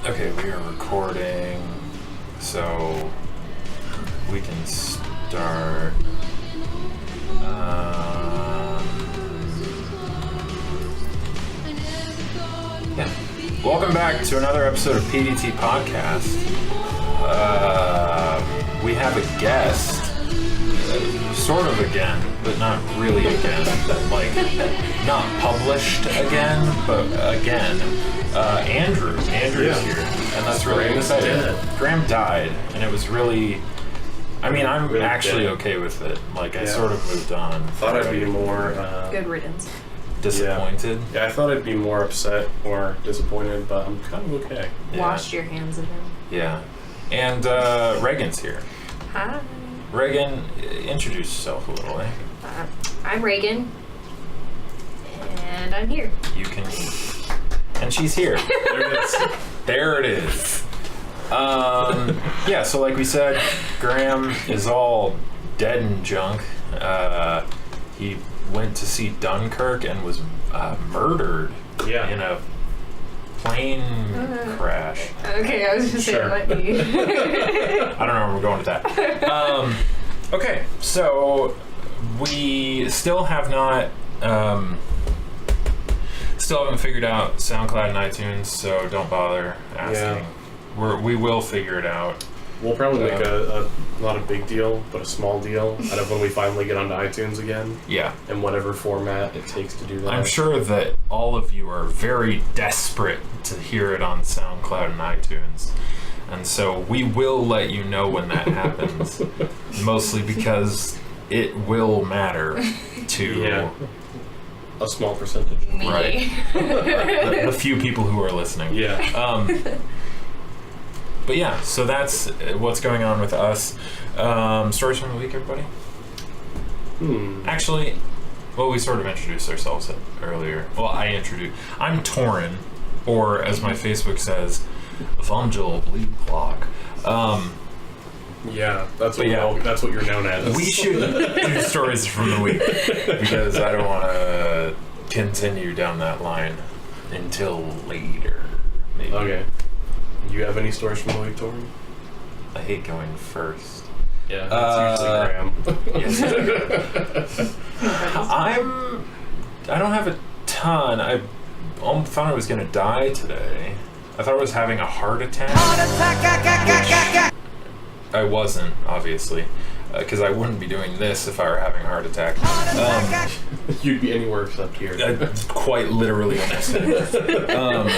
Okay, we are recording, so we can start. Yeah. Welcome back to another episode of PDT Podcast. We have a guest, sort of again, but not really again. Like, not published again, but again. Andrew is here, and that's really exciting. Graham died, and it was really. I mean, I'm really actually okay with it. Like, I sort of moved on. Thought I'd be more good riddance. Disappointed. Yeah, I thought I'd be more upset or disappointed, but I'm kind of okay. Yeah. Washed your hands of him. Yeah, and Regan's here. Hi. Regan, introduce yourself a little, eh? I'm Reagan, and I'm here. You can. And she's here. There it is. There it is. Yeah, so like we said, Graham is all dead and junk. He went to see Dunkirk and was murdered in a plane crash. Okay, I was just saying it might be. I don't know where we're going with that. Okay, so we still have not... Still haven't figured out SoundCloud and iTunes, so don't bother asking. Yeah. We will figure it out. We'll probably make a not a big deal, but a small deal out of when we finally get onto iTunes again. Yeah. In whatever format it takes to do that. I'm sure that all of you are very desperate to hear it on SoundCloud and iTunes. And so we will let you know when that happens. Mostly because it will matter to... Yeah. A small percentage. Me. Right. the few people who are listening. Yeah. But yeah, so that's what's going on with us. Stories from the week, everybody? Actually, well, we sort of introduced ourselves earlier. Well, I'm Torin, or as my Facebook says, Vangel Bleed Clock. Yeah, that's what you're known as. We should do stories from the week because I don't want to continue down that line until later. Maybe. Okay. Do you have any stories from the week, Torin? I hate going first. Yeah, that's usually Graham. Yes. I don't have a ton. I thought I was going to die today. I thought I was having a heart attack. I wasn't, obviously, because I wouldn't be doing this if I were having a heart attack. You'd be anywhere except here. Quite literally almost anywhere.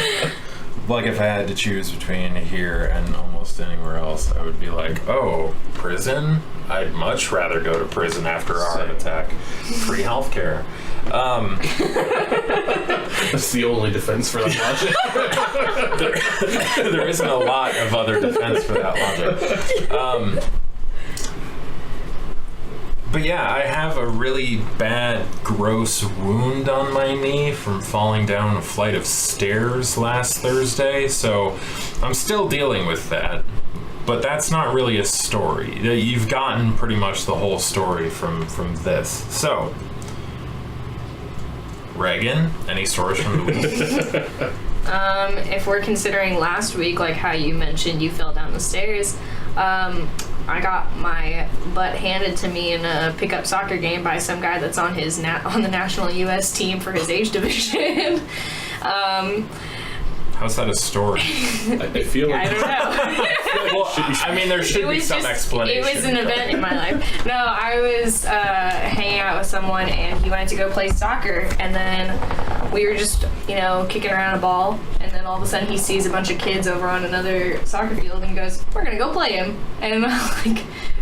Like if I had to choose between here and almost anywhere else, I would be like, oh, prison? I'd much rather go to prison after a heart attack. Free healthcare. That's the only defense for that logic. There isn't a lot of other defense for that logic. But yeah, I have a really bad, gross wound on my knee from falling down a flight of stairs last Thursday, so I'm still dealing with that. But that's not really a story. You've gotten pretty much the whole story from this. So, Regan, any stories from the week? If we're considering last week, like how you mentioned you fell down the stairs, I got my butt handed to me in a pickup soccer game by some guy that's on his on the national U.S. team for his age division. How's that a story? I feel like... I don't know. Well, I mean, there should be some explanation. It was an event in my life. No, I was hanging out with someone, and he wanted to go play soccer, and then we were just, kicking around a ball, and then all of a sudden he sees a bunch of kids over on another soccer field, and he goes, "We're gonna go play him." And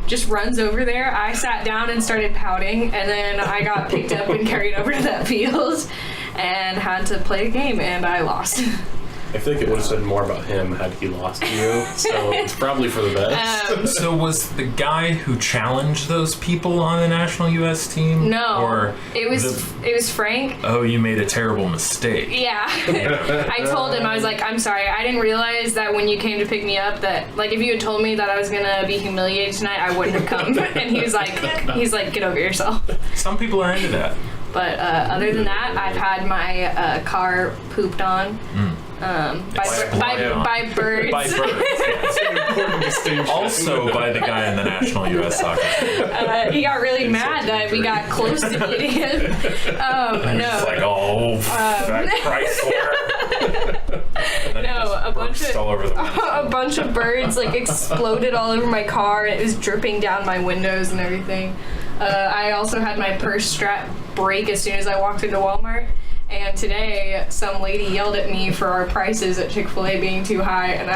just runs over there. I sat down and started pouting, and then I got picked up and carried over to that field and had to play a game, and I lost. I think it would have said more about him had he lost you, so it's probably for the best. So was the guy who challenged those people on the national U.S. team? No, or it was Frank. Oh, you made a terrible mistake. Yeah. I told him, I was like, "I'm sorry, I didn't realize that when you came to pick me up that, like, if you had told me that I was gonna be humiliated tonight, I wouldn't have come." And he was like, "Get over yourself." Some people are into that. But other than that, I've had my car pooped on. By birds. By birds, yes. Important distinction. Also by the guy in the national U.S. soccer team. He got really mad that we got close to getting him. No. It's like, that Chrysler. No, a a bunch of birds like exploded all over my car, and it was dripping down my windows and everything. I also had my purse strap break as soon as I walked into Walmart. And today, some lady yelled at me for our prices at Chick-fil-A being too high, and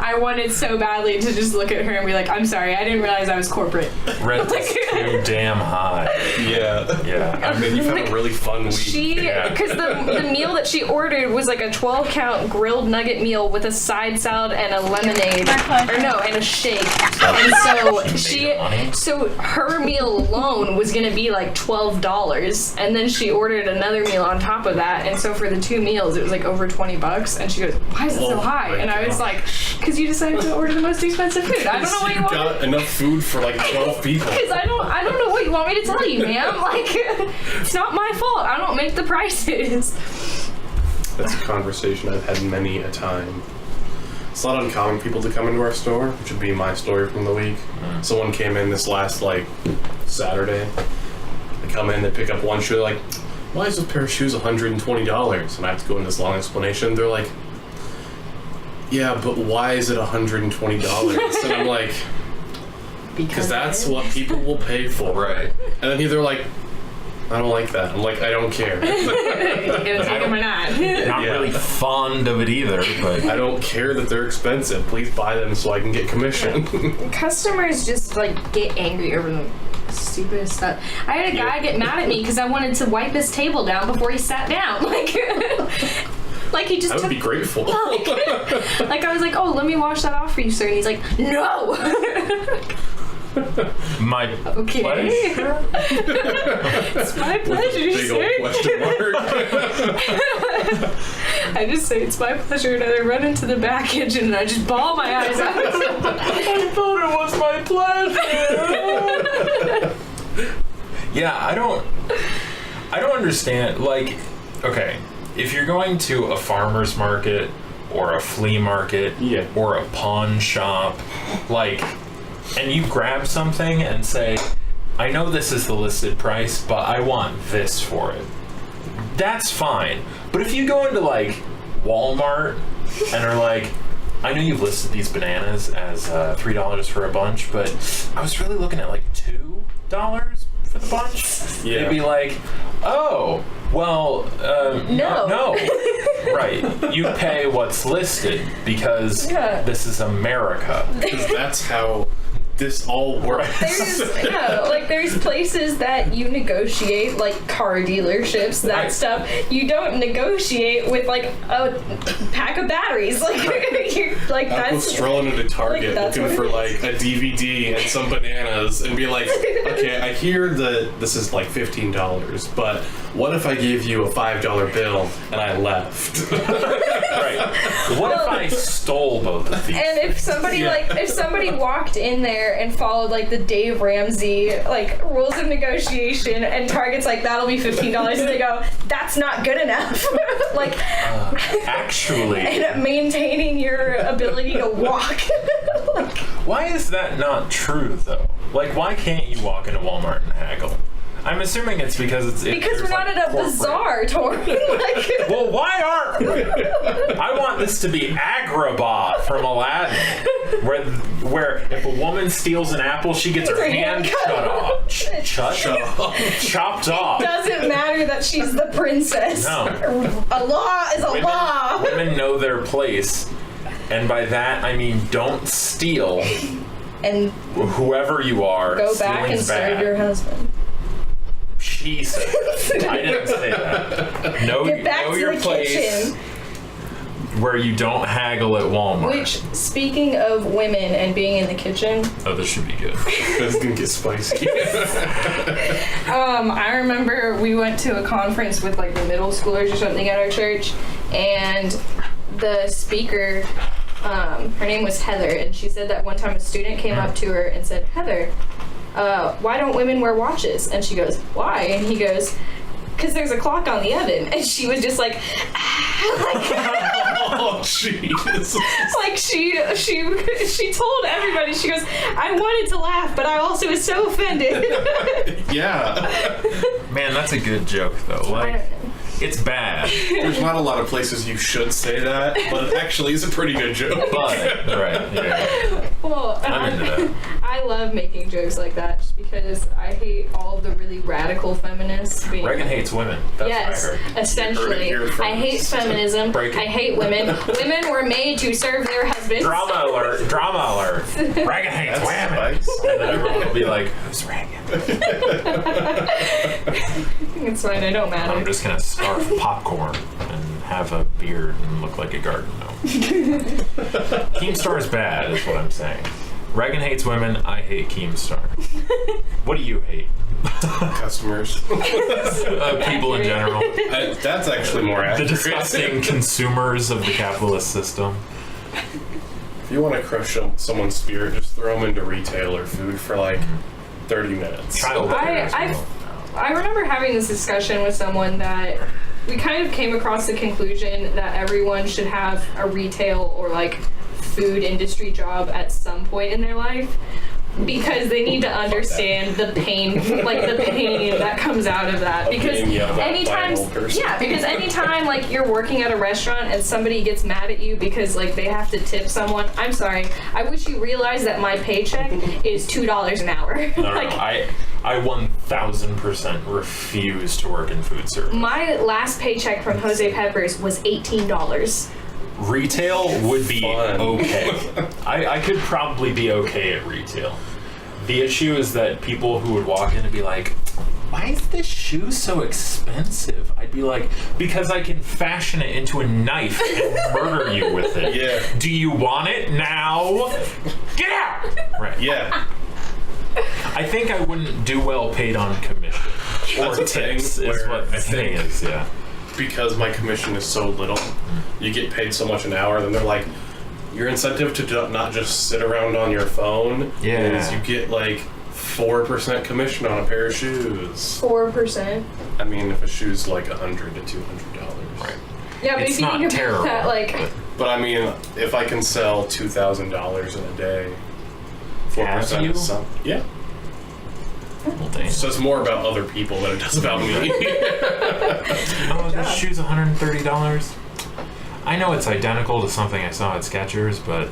I wanted so badly to just look at her and be like, I'm sorry, I didn't realize I was corporate. Rent is too damn high. Yeah. I mean, you've had a really fun week. Because the meal that she ordered was like a 12-count grilled nugget meal with a side salad and a lemonade, and a shake. And so her meal alone was gonna be like $12, and then she ordered another meal on top of that, and so for the 2 meals it was like over $20. And she goes, why is it so high? And I was like, because you decided to order the most expensive food. I don't know what you want. Got enough food for like 12 people. Because I don't know what you want me to tell you, ma'am. Like, it's not my fault. I don't make the prices. That's a conversation I've had many a time. It's not uncommon for people to come into our store, which would be my story from the week. Someone came in this last Saturday. They come in, they pick up one shoe, they're like, why is this pair of shoes $120? And I have to go into this long explanation. They're like, yeah, but why is it $120? And I'm like, because that's what people will pay for. Right. And then they're like, I don't like that. I'm like, I don't care. You gonna take them or not? Not really fond of it either, but I don't care that they're expensive. Please buy them so I can get commission. Customers just get angry over the stupidest stuff. I had a guy get mad at me because I wanted to wipe his table down before he sat down. Like he just I would be grateful. Like I was like, oh, let me wash that off for you, sir. And he's like, no. My pleasure. It's my pleasure, Big old question mark. I just say it's my pleasure, and I run into the back kitchen and I just bawl my eyes out. I thought it was my pleasure. Yeah, I don't understand. Like, okay, if you're going to a farmer's market or a flea market or a pawn shop, and you grab something and say, I know this is the listed price, but I want this for it. That's fine. But if you go into Walmart and are like, I know you've listed these bananas as $3 for a bunch, but I was really looking at $2 for the bunch. Yeah. They'd be like, oh, well, no. Right. You pay what's listed because this is America. Because that's how this all works. There's places that you negotiate, like car dealerships, that stuff. You don't negotiate with a pack of batteries. I was strolling into Target looking for a DVD and some bananas and be like, okay, I hear that this is $15, but what if I gave you a $5 bill and I left? Right. What if I stole both of these? And if somebody if somebody walked in there and followed the Dave Ramsey rules of negotiation, and Target's that'll be $15, and they go, that's not good enough. Actually, and maintaining your ability to walk. Why is that not true though? Why can't you walk into Walmart and haggle? I'm assuming it's because we're not at a bazaar, Tori. Well, why aren't we? I want this to be Agrabah from Aladdin, where if a woman steals an apple, she gets her hand chopped off. It doesn't matter that she's the princess. No. A law is a law. Women know their place, and by that I mean don't steal. And whoever you are, go back and serve your husband. Jesus. I didn't say that. Know your place kitchen. Where you don't haggle at Walmart. Which, speaking of women and being in the kitchen... Oh, this should be good. This is going to get spicy. I remember we went to a conference with the middle schoolers or something at our church, and the speaker, her name was Heather, and she said that one time a student came up to her and said, Heather, why don't women wear watches? And she goes, why? And he goes, because there's a clock on the oven. And she was just Oh, jeez. Like she told everybody, she goes, I wanted to laugh, but I also was so offended. Yeah. Man, that's a good joke though. Like, it's bad. There's not a lot of places you should say that, but it actually is a pretty good joke. But, right, yeah. Well, I'm into that. I love making jokes like that just because I hate all of the really radical feminists being Reagan hates women. That's yes, what I heard. essentially. I hate feminism. Break it. I hate women. Women were made to serve their husbands. Drama alert. Drama alert. Reagan hates women. Spice. And then everyone will be like, who's Reagan? It's fine, I don't matter. I'm just going to scarf popcorn and have a beard and look like a garden gnome. Keemstar is bad, is what I'm saying. Reagan hates women. I hate Keemstar. What do you hate? Customers. People in general. That's actually more The accurate. disgusting consumers of the capitalist system. If you want to crush someone's spirit, just throw them into retail or food for like 30 minutes. Child I remember having this discussion with someone that we kind of came across the conclusion that everyone should have a retail or like food industry job at some point in their life because they need to understand the pain, like the pain that comes out of that. Because anytime, because anytime like you're working at a restaurant and somebody gets mad at you because like they have to tip someone, I'm sorry, I wish you realized that my paycheck is $2 an hour. No, I 1000% refuse to work in food service. My last paycheck from Jose Peppers was $18. Retail would be Fun. okay. I could probably be okay at retail. The issue is that people who would walk in and be like, why is this shoe so expensive? I'd be like, because I can fashion it into a knife and murder you with it. Yeah. Do you want it now? Get out! Right. Yeah. I think I wouldn't do well paid on commission. Or That's a thing tips is where what I the thing think- is, yeah. Because my commission is so little, you get paid so much an hour, then they're like, your incentive to not just sit around on your phone is you get like 4% commission on a pair of shoes. 4%. I mean, if a shoe's like $100 to $200. Right. Yeah, but It's if you not think terrible, about that, like, But I mean, if I can sell $2,000 in a day, 4% Have you? is some. Yeah. Well, dang. So it's more about other people than it does about me. Oh, this shoe's $130. I know it's identical to something I saw at Skechers, but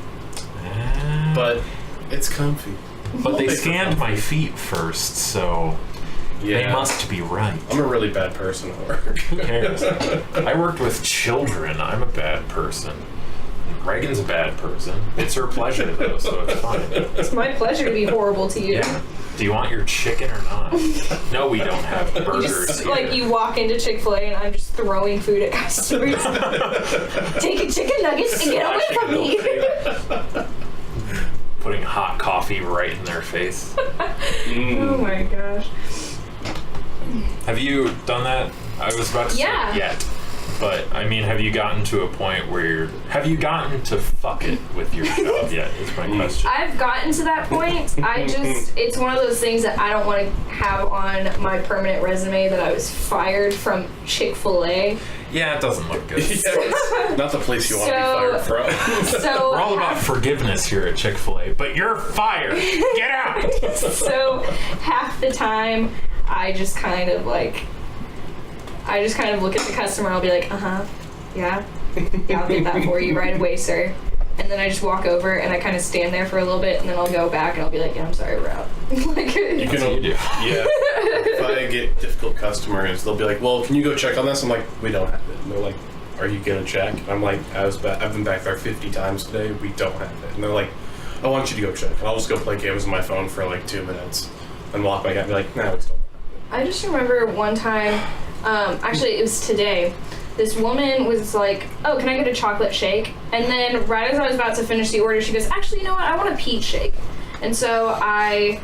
But it's comfy. but they scanned my feet first, so Yeah. they must be right. I'm a really bad person at work. Who cares? I worked with children. I'm a bad person. Reagan's a bad person. It's her pleasure, though, so it's fine. it's my pleasure to be horrible to you. Yeah. Do you want your chicken or not? No, we don't have You burgers just, here. like, you walk into Chick-fil-A and I'm just throwing food at customers. Taking chicken nuggets and get away from me. Putting hot coffee right in their face. Oh my gosh. Have you done that? I was about to say yet. But, I mean, have you gotten to a point where have you gotten to fuck it with your job yet, is my question. I've gotten to that point. It's one of those things that I don't want to have on my permanent resume that I was fired from Chick-fil-A. Yeah, it doesn't look good. Yeah, not the place you want to be fired from. So We're all about forgiveness here at Chick-fil-A, but you're fired! Get out! So half the time, I just kind of look at the customer and I'll be like, yeah, I'll get that for you right away, sir. And then I just walk over and I kind of stand there for a little bit and then I'll go back and I'll be like, yeah, I'm sorry, we're out. You can, you do. Yeah. If I get difficult customers, they'll be like, well, can you go check on this? I'm like, we don't have it. And they're like, are you going to check? And I'm like, I've been back there 50 times today. We don't have it. And they're like, I want you to go check. And I'll just go play games on my phone for like 2 minutes and walk back out and be like, nah, we still don't have it. I just remember one time, actually it was today, this woman was like, oh, can I get a chocolate shake? And then right as I was about to finish the order, she goes, actually, you know what, I want a peach shake. And so I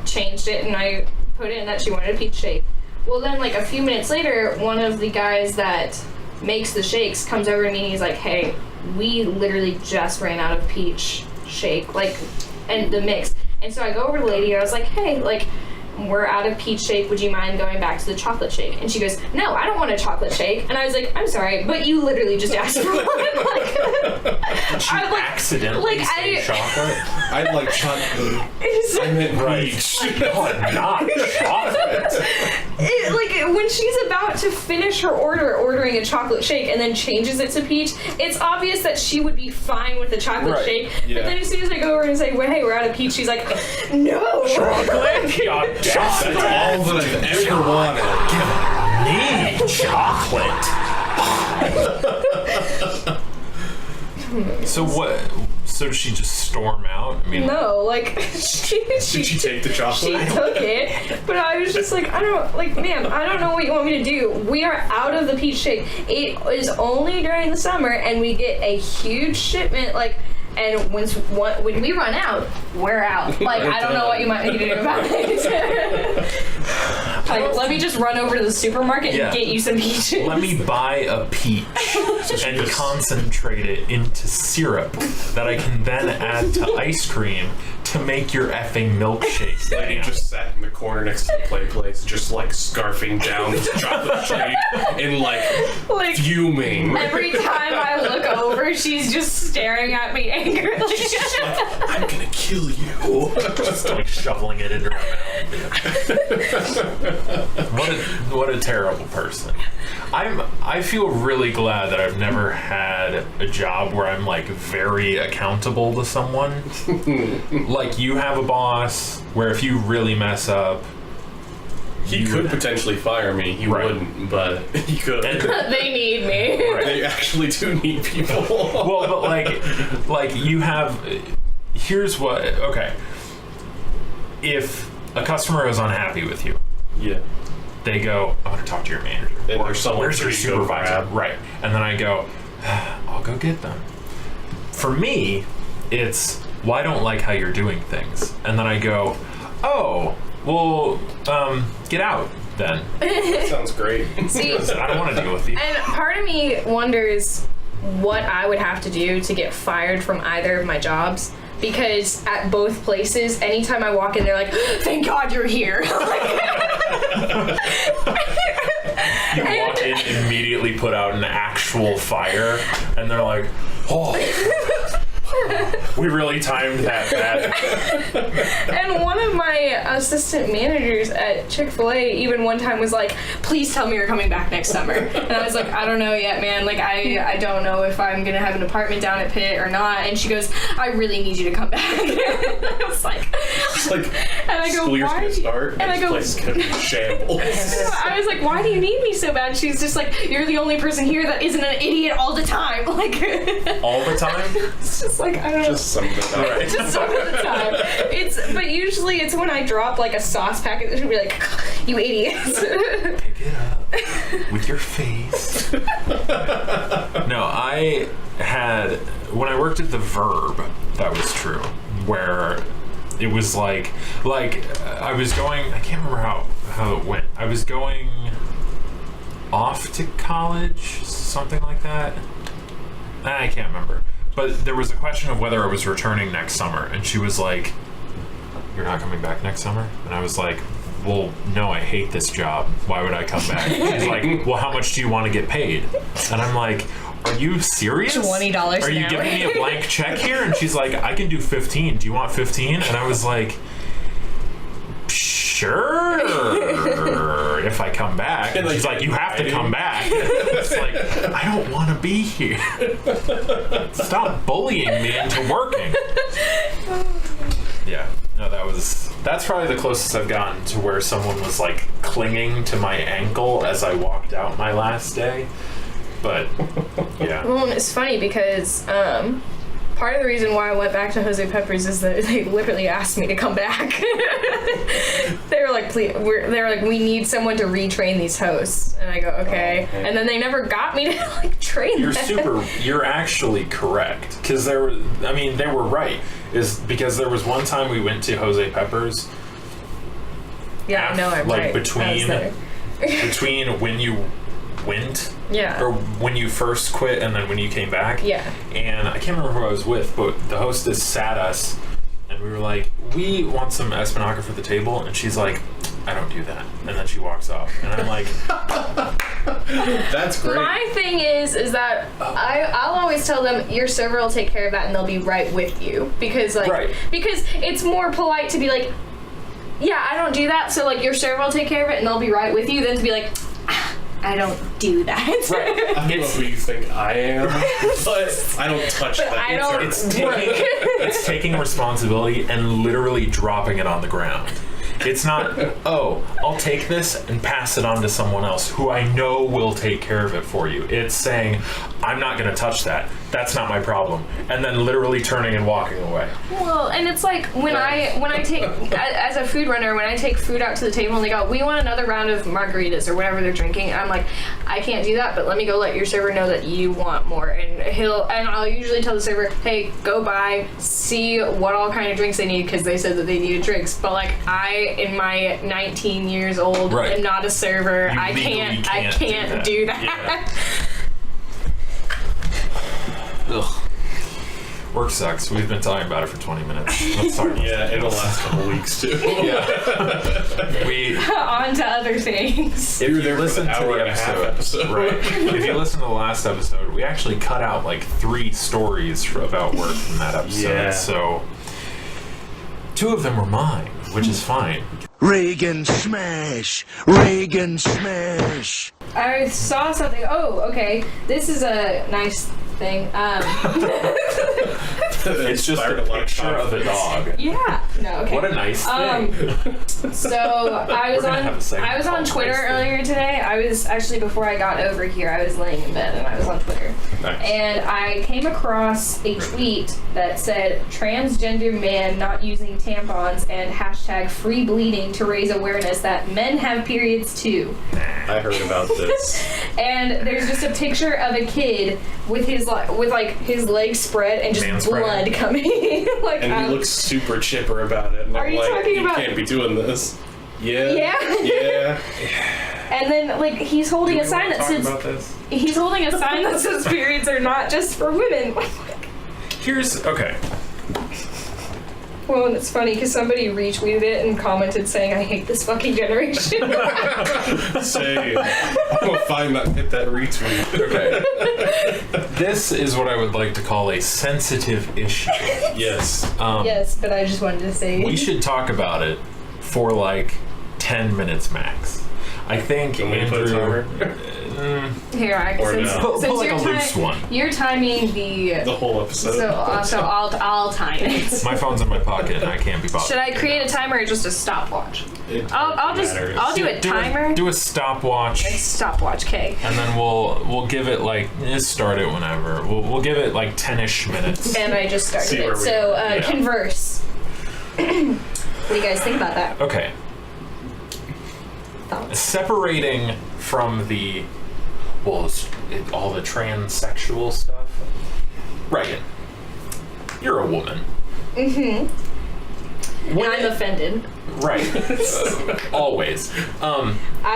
changed it and I put in that she wanted a peach shake. Well, then like a few minutes later, one of the guys that makes the shakes comes over to me and he's like, hey, we literally just ran out of peach shake, like, and the mix. And so I go over to the lady and I was like, hey, like, we're out of peach shake. Would you mind going back to the chocolate shake? And she goes, no, I don't want a chocolate shake. And I was like, I'm sorry, but you literally just asked for one. Did she accidentally say chocolate? I'd like chocolate. I meant peach. Not chocolate. When she's about to finish her ordering a chocolate shake and then changes it to peach, it's obvious that she would be fine with a chocolate shake. Yeah. But then as soon as I go over and say, well, hey, we're out of peach, she's like, no. Chocolate? That's all that I've ever wanted. Give me chocolate. So what? So did she just storm out? I mean, No, Did she take the chocolate? She took it, but I was just like, ma'am, I don't know what you want me to do. We are out of the peach shake. It is only during the summer, and we get a huge shipment, and when we run out, we're out. I don't know what you might need to do about it. Let me just run over to the supermarket and get you some peaches. Let me buy a peach and concentrate it into syrup that I can then add to ice cream to make your effing milkshake. Lady just sat in the corner next to the play place, just scarfing down this chocolate shake and fuming. Every time I look over, she's just staring at me angrily. Just I'm gonna kill you. Just shoveling it into her mouth. What a terrible person. I feel really glad that I've never had a job where I'm very accountable to someone. You have a boss where if you really mess up, he could potentially fire me. He wouldn't, but he could. They need me. Right. They actually do need people. Well, but you have. Here's what. Okay. If a customer is unhappy with you, they go, I want to talk to your manager. And there's someone where's your supervisor? Right. And then I go, I'll go get them. For me, it's, well, I don't like how you're doing things. And then I go, oh, well, get out then. That sounds great. See, I don't want to deal with you. And part of me wonders what I would have to do to get fired from either of my jobs. Because at both places, anytime I walk in, they're like, thank God you're here. You walk in, immediately put out an actual fire, and they're like, oh, we really timed that bad. And one of my assistant managers at Chick-fil-A even one time was like, please tell me you're coming back next summer. And I was like, I don't know yet, man. I don't know if I'm going to have an apartment down at Pitt or not. And she goes, I really need you to come back. I was like, and I go, school year's going to start, and I go, this place is going to be shambles. I was like, why do you need me so bad? She's just like, you're the only person here that isn't an idiot all the time. All the time? It's just I don't know. Just some of the time. Right. Just some of the time. But usually it's when I drop a sauce packet that should be like, you idiots. Pick it up with your face. No, I had, when I worked at the Verb, that was true, where it was I was going, I can't remember how it went. I was going off to college, something like that. I can't remember. But there was a question of whether I was returning next summer, and she was like, you're not coming back next summer? And I was like, well, no, I hate this job. Why would I come back? She's like, well, how much do you want to get paid? And I'm like, are you serious? $20 Are you giving me a blank check here? And she's like, I can do 15. Do you want 15? And I was like, sure, if I come back. And she's like, you have to come back. It's like, I don't want to be here. Stop bullying me into working. Yeah, no, that's probably the closest I've gotten to where someone was clinging to my ankle as I walked out my last day. But yeah. Well, it's funny because part of the reason why I went back to Jose Peppers is that they literally asked me to come back. They were like, please, we need someone to retrain these hosts. And I go, okay. And then they never got me to train them. You're actually correct. Because they were right. Is because there was one time we went to Jose Peppers. Yeah, I know, I'm right. Between when you went, or when you first quit, and then when you came back, and I can't remember who I was with, but the hostess sat us, and we were like, we want some Espinaca for the table, and she's like, I don't do that. And then she walks off. And I'm like, That's great. My thing is that I'll always tell them your server will take care of that and they'll be right with you because because it's more polite to be like, yeah, I don't do that, so like your server will take care of it and they'll be right with you than to be like, I don't do that. right. I don't know who you think I am, but I don't touch that. I don't It's taking responsibility and literally dropping it on the ground. It's not, oh, I'll take this and pass it on to someone else who I know will take care of it for you. It's saying, I'm not going to touch that. That's not my problem. And then literally turning and walking away. Well, and it's like when I take, as a food runner, when I take food out to the table and they go, we want another round of margaritas or whatever they're drinking, I'm like, I can't do that, but let me go let your server know that you want more. And I'll usually tell the server, hey, go by, see what all kind of drinks they need because they said that they needed drinks. But like in my 19 years old, am not a server. I can't do that. Yeah. Ugh. Work sucks. We've been talking about it for 20 minutes. Let's talk about Yeah, it'll last a couple weeks too. On to other things. If You you were there listen for the to hour the and a half episode. right? If you listen to the last episode, we actually cut out like 3 stories about work from that episode. Yeah. So 2 of them were mine, which is fine. Reagan smash! Reagan smash! I saw something. Oh, okay. This is a nice thing. It's just a picture of a dog. Yeah. No. Okay. What a nice thing. So I was on Twitter earlier today. I was actually, before I got over here, I was laying in bed and I was on Twitter. Nice. And I came across a tweet that said transgender man not using tampons and hashtag free bleeding to raise awareness that men have periods too. I heard about this. And there's just a picture of a kid with his legs spread and just Man spread. blood coming. And he looks super chipper about it. And Are I'm you like, talking you about- can't be doing this. Yeah. Yeah. Yeah. And then like he's holding a sign that Talk says about this. he's holding a sign that says periods are not just for women. Okay. Well, and it's funny because somebody retweeted it and commented saying, I hate this fucking generation. Say, I'm gonna find that, hit that retweet. Okay. This is what I would like to call a sensitive issue. Yes. Yes, but I just wanted to say. We should talk about it for like 10 minutes max. I think Can we put a Andrew. timer? Here, Or no. Put like a loose one. You're timing the whole episode. so I'll time it. My phone's in my pocket and I can't be bothered. Should I create a timer or just a stopwatch? It I'll matters. do a timer. Do a stopwatch, Stopwatch, okay. and then we'll give it like just start it whenever. We'll give it like 10-ish minutes. And I just started See it. where we So are. Yeah. converse. What do you guys think about that? Okay. Thoughts? Separating from the all the transsexual stuff. Reagan, you're a woman. And I'm offended. Right. Always. I'm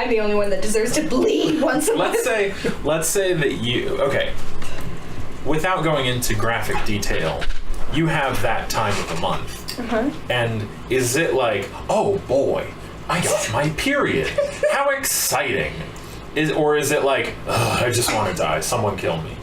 the only one that deserves to bleed once a month. Let's say that you, okay, without going into graphic detail, you have that time of the month. And is it like, oh boy, I got my period. How exciting. Or is it like, ugh, I just want to die. Someone kill me.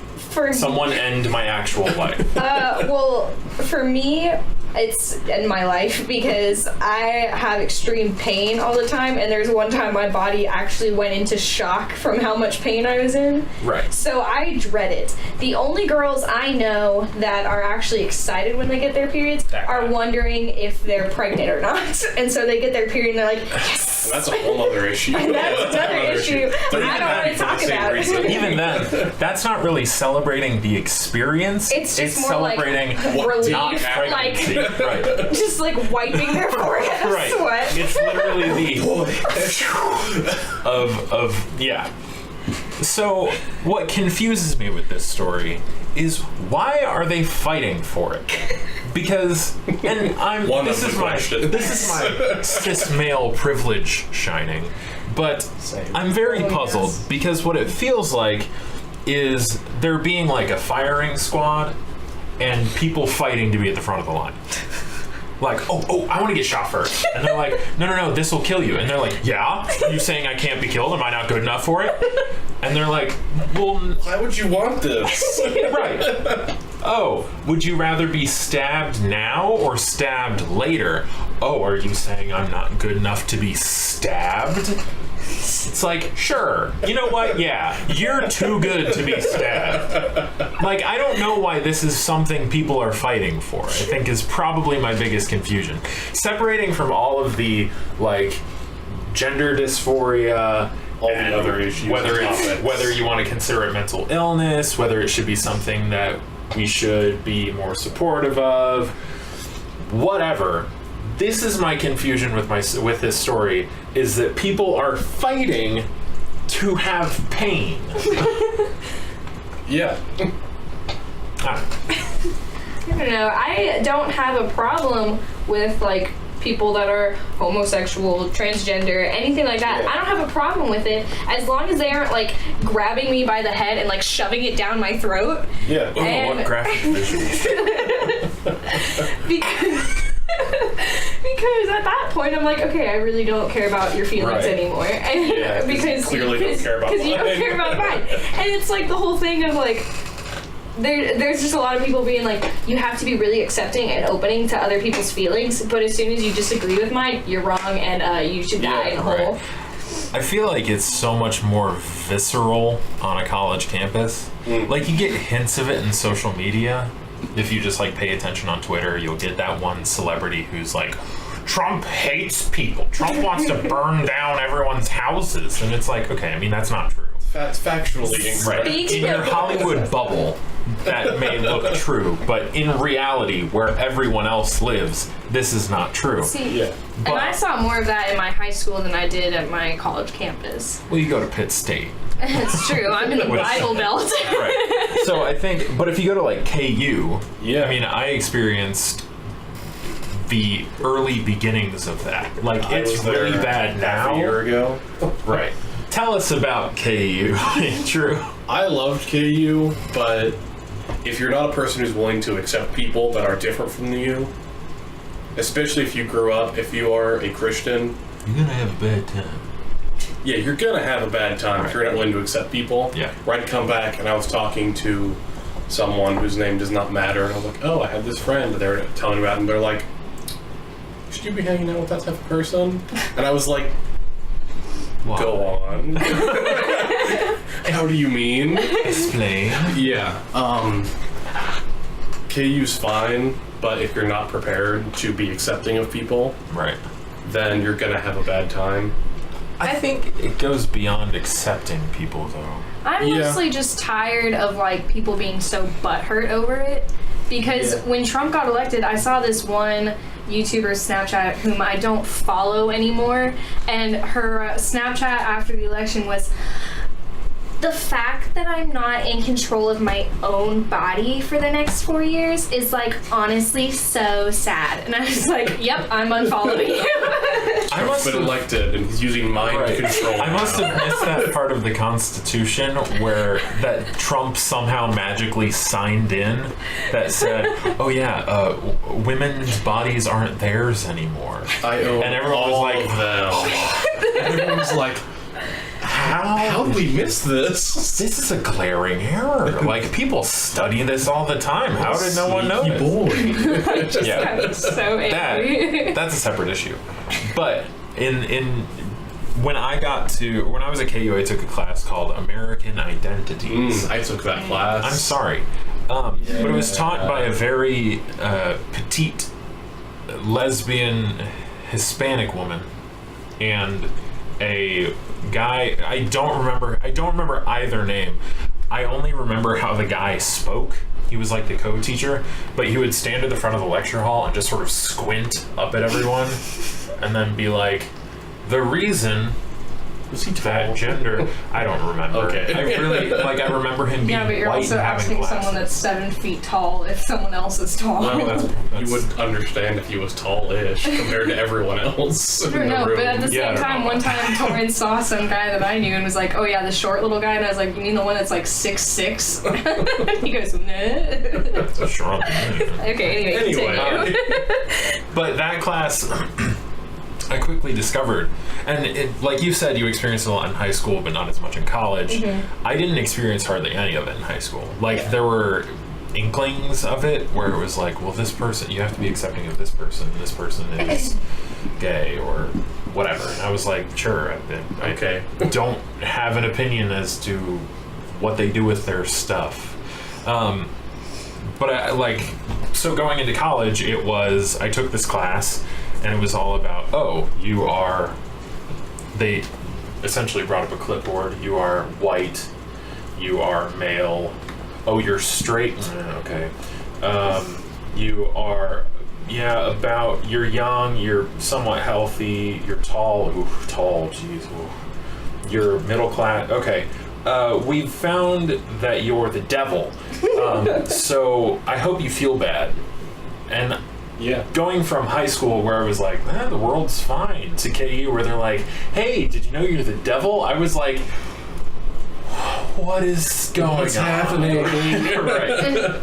Someone end my actual life. Well, for me, it's in my life because I have extreme pain all the time, and there's one time my body actually went into shock from how much pain I was in. Right. So I dread it. The only girls I know that are actually excited when they get their periods are wondering if they're pregnant or not. And so they get their period and they're like, yes! That's a whole other issue. And that's another issue I don't want to talk about. Even then, that's not really celebrating the experience. It's just more like celebrating relief, not pregnancy. like Right. just like wiping their forehead of Right. sweat. It's literally of yeah. So what confuses me with this story is why are they fighting for it? Because this is my cis male privilege shining, but I'm very puzzled because what it feels like is there being like a firing squad and people fighting to be at the front of the line. like, oh, I want to get shot first. And they're like, no, this will kill you. And they're like, yeah? You saying I can't be killed? Am I not good enough for it? And they're like, well... Why would you want this? Right. Oh, would you rather be stabbed now or stabbed later? Oh, are you saying I'm not good enough to be stabbed? It's like, sure. You know what? Yeah, you're too good to be stabbed. Like, I don't know why this is something people are fighting for. I think is probably my biggest confusion. Separating from all of the, like, gender dysphoria, all the other issues, whether you want to consider it mental illness, whether it should be something that we should be more supportive of, whatever. This is my confusion with this story, is that people are fighting to have pain. Yeah. I don't know. I don't have a problem with, like, people that are homosexual, transgender, anything like that. Yeah. I don't have a problem with it as long as they aren't, like, grabbing me by the head and, like, shoving it down my throat. Yeah. Oh, what graphic visuals. Because at that point I'm like, okay, I really don't care about your feelings anymore. And Yeah, because clearly don't care about you don't care about mine. And it's like the whole thing of like, there's just a lot of people being like, you have to be really accepting and opening to other people's feelings, but as soon as you disagree with mine, you're wrong and you should die in a hole. I feel like it's so much more visceral on a college campus. Like, you get hints of it in social media. If you just, like, pay attention on Twitter, you'll get that one celebrity who's like, Trump hates people. Trump wants to burn down everyone's houses. And it's like, okay, I mean, that's not true. That's factually incorrect. Right. In your Hollywood bubble, that may look true, but in reality, where everyone else lives, this is not true. See, Yeah. and I saw more of that in my high school than I did at my college campus. Well, you go to Pitt State. It's true. I'm in the Bible Belt. Right. So I think, but if you go to like KU, Yeah. I mean, I experienced the early beginnings of that. Like, I it's was there really bad half now. a year ago. Right. Tell us about KU. True. I loved KU, but if you're not a person who's willing to accept people that are different from you, especially if you grew up, if you are a Christian, You're gonna have a bad time. yeah, you're gonna have a bad time if you're not willing to accept people. Yeah. Right, I'd come back and I was talking to someone whose name does not matter, and I was like, oh, I had this friend that they were telling me about, and they're like, should you be hanging out with that type of person? And I was like, Wow. go on. How do you mean? Explain. Yeah. KU's fine, but if you're not prepared to be accepting of people, Right. then you're gonna have a bad time. I think it goes beyond accepting people, though. I'm Yeah. mostly just tired of like people being so butthurt over it. Because when Trump got elected, I saw this one YouTuber Snapchat whom I don't follow anymore, and her Snapchat after the election was, the fact that I'm not in control of my own body for the next 4 years is like honestly so sad. And I was like, yep, I'm unfollowing you. I must Been have elected and he's using mind Right. control. I must have missed that part of the Constitution where that Trump somehow magically signed in that said, "Oh yeah, women's bodies aren't theirs anymore." I own And everyone was all like, of them. And everyone's like, how did we miss this? This is a glaring error. Like, people study this all the time. How did no one Sneaky notice? boy. Yeah. I was so angry. That's a separate issue. But when I was at KU, I took a class called American Identities. I took that class. I'm sorry. But it was taught by a very petite lesbian Hispanic woman and a guy. I don't remember either name. I only remember how the guy spoke. He was like the co-teacher, but he would stand at the front of the lecture hall and just sort of squint up at everyone and then be like, the reason Was he tall? that gender. I don't remember. Okay. I really I remember him being Yeah, but you're white also and having asking glasses. someone that's 7 feet tall if someone else is tall. Well, you would understand if he was tall-ish compared to everyone else. I don't know, but at the Yeah, I same don't time, know. one time Torrance saw some guy that I knew and was like, "Oh yeah, the short little guy," and I was like, "You mean the one that's like 6'6"? He goes, "Nah." It's a shrunk. Okay, anyway, continue. But that class, I quickly discovered, and like you said, you experienced a lot in high school, but not as much in college. I didn't experience hardly any of it in high school. There were inklings of it where it was like, well, this person, you have to be accepting of this person is gay or whatever. And I was like, sure, I don't have an opinion as to what they do with their stuff. But so going into college, I took this class and it was all about, they essentially brought up a clipboard. You are white, you are male, you're straight, okay. You are, you're young, you're somewhat healthy, you're tall, geez, you're middle class, okay. We've found that you're the devil, so I hope you feel bad. And going from high school where I was like, the world's fine, to KU where they're like, hey, did you know you're the devil? I was like, what is going on? What's happening? Right.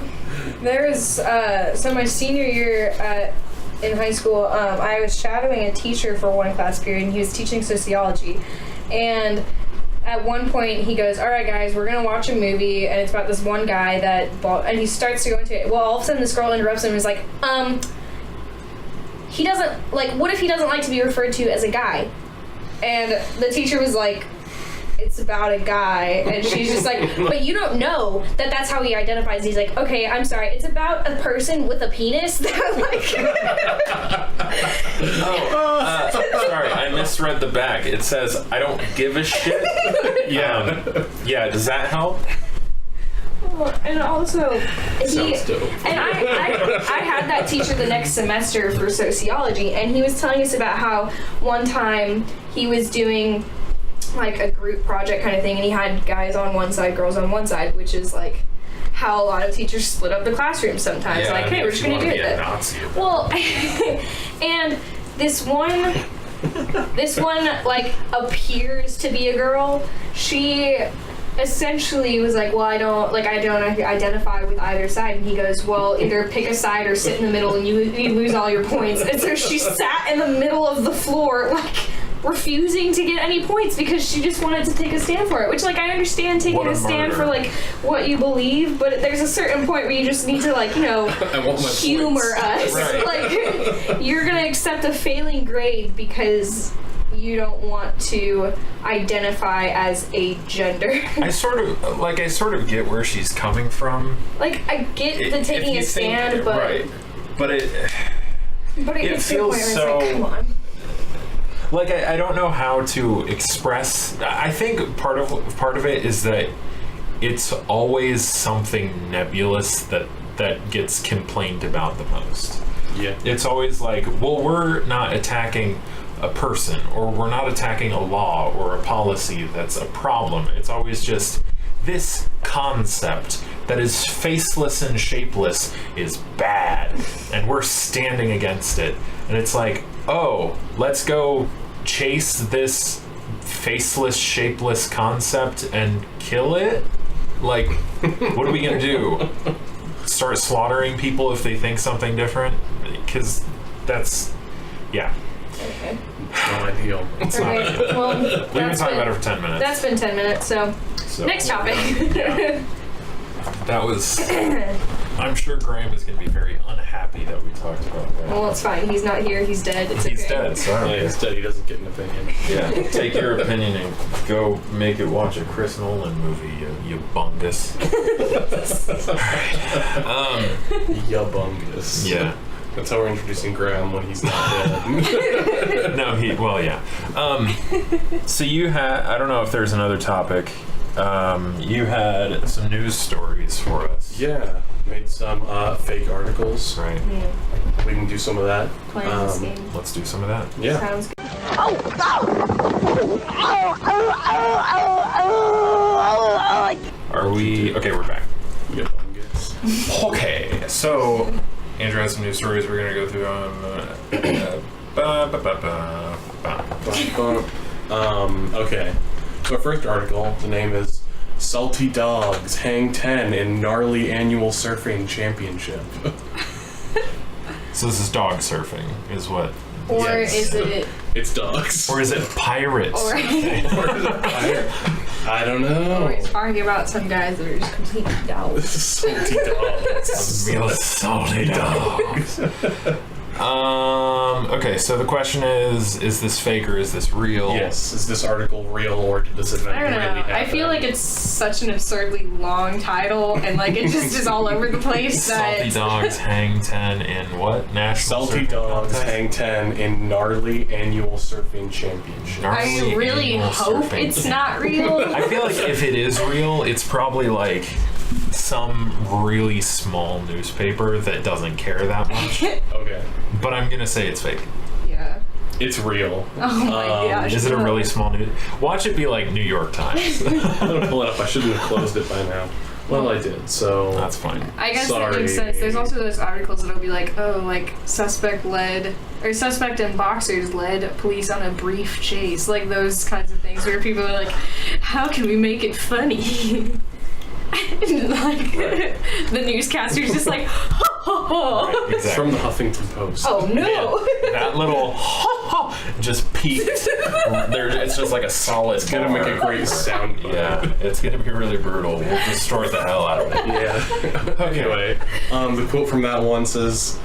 There was so my senior year in high school, I was shadowing a teacher for one class period, and he was teaching sociology, and at one point he goes, all right guys, we're gonna watch a movie, and it's about this one guy and he starts to go into it. Well, all of a sudden this girl interrupts him and is like, he doesn't, what if he doesn't like to be referred to as a guy? And the teacher was like, it's about a guy, and she's just like, but you don't know that that's how he identifies. He's like, okay, I'm sorry, it's about a person with a penis. Sorry, I misread the back. It says, I don't give a shit. Does that help? And also, Sounds dope. And I had that teacher the next semester for sociology, and he was telling us about how one time he was doing a group project kind of thing, and he had guys on one side, girls on one side, which is how a lot of teachers split up the classroom sometimes. Hey, we're just gonna do it. Well, and this one appears to be a girl. She essentially was like, well, I don't identify with either side. And he goes, well, either pick a side or sit in the middle and you lose all your points. And so she sat in the middle of the floor, refusing to get any points because she just wanted to take a stand for it, which I understand taking a stand for what you believe, but there's a certain point where you just need to humor us. Right. You're gonna accept a failing grade because you don't want to identify as a gender. I sort of get where she's coming from. I get the taking a stand, but right. But it gets to a point feels where it's come on. I don't know how to express. I think part of it is that it's always something nebulous that gets complained about the most. Yeah. It's always well, we're not attacking a person, or we're not attacking a law or a policy that's a problem. It's always just this concept that is faceless and shapeless is bad, and we're standing against it. And it's let's go chase this faceless, shapeless concept and kill it? What are we gonna do? Start slaughtering people if they think something different? Because that's, Okay. Not ideal. it's not ideal. Well, We've been talking about it for 10 minutes. That's been 10 minutes, so next topic. Yeah. That was... I'm sure Graham is going to be very unhappy that we talked about that. Well, it's fine. He's not here. He's dead. It's He's okay. dead, so I don't care. Instead, he doesn't get an opinion. Yeah, take your opinion and go make it watch a Chris Nolan movie, you bungus. Alright. Yabungus. Yeah. That's how we're introducing Graham when he's not dead. No, so you had, I don't know if there's another topic. You had some news stories for us. Yeah. Made some fake articles. Right. Yeah. We can do some of that. Playing this game. Let's do some of that. Yeah. Sounds good. Are we... Okay, we're back. You got one guess. Okay, so Andrew has some news stories we're gonna go through. Okay. So our first article, the name is Salty Dogs Hang 10 in Gnarly Annual Surfing Championship. So this is dog surfing, is what? Or Yes. is it? It's dogs. Or is it pirates? Or Or is it fire? I don't know. we're talking about some guys that are just complete dogs. Salty Dogs. Real salty dogs. Okay, so the question is this fake or is this real? Yes. Is this article real or did this event I don't know. really happen? I feel like it's such an absurdly long title, and like it just is all over the place. Salty That dogs hang 10 in what? National Salty surfing Dogs contest? Hang 10 in Gnarly Annual Surfing Championship. I Gnarly really annual hope surfing. it's not real. I feel like if it is real, it's probably like some really small newspaper that doesn't care that much. Okay. But I'm gonna say it's fake. Yeah. It's real. Oh my gosh. Is it a no. really small news? Watch it be like New York Times. I'm gonna pull it up. I shouldn't have closed it by now. Well, I did, so... That's fine. I guess Sorry. that makes sense. There's also those articles that'll be like, oh, like suspect and boxers led police on a brief chase. Like those kinds of things where people are like, how can we make it funny? And like the newscaster's just like, Exactly. It's from the Huffington Post. oh no. That little just peaked. It's just like a solid. It's gonna make a great sound bite. Yeah, it's gonna be really brutal. We'll destroy the hell out of it. Yeah. Anyway, the quote from that one says,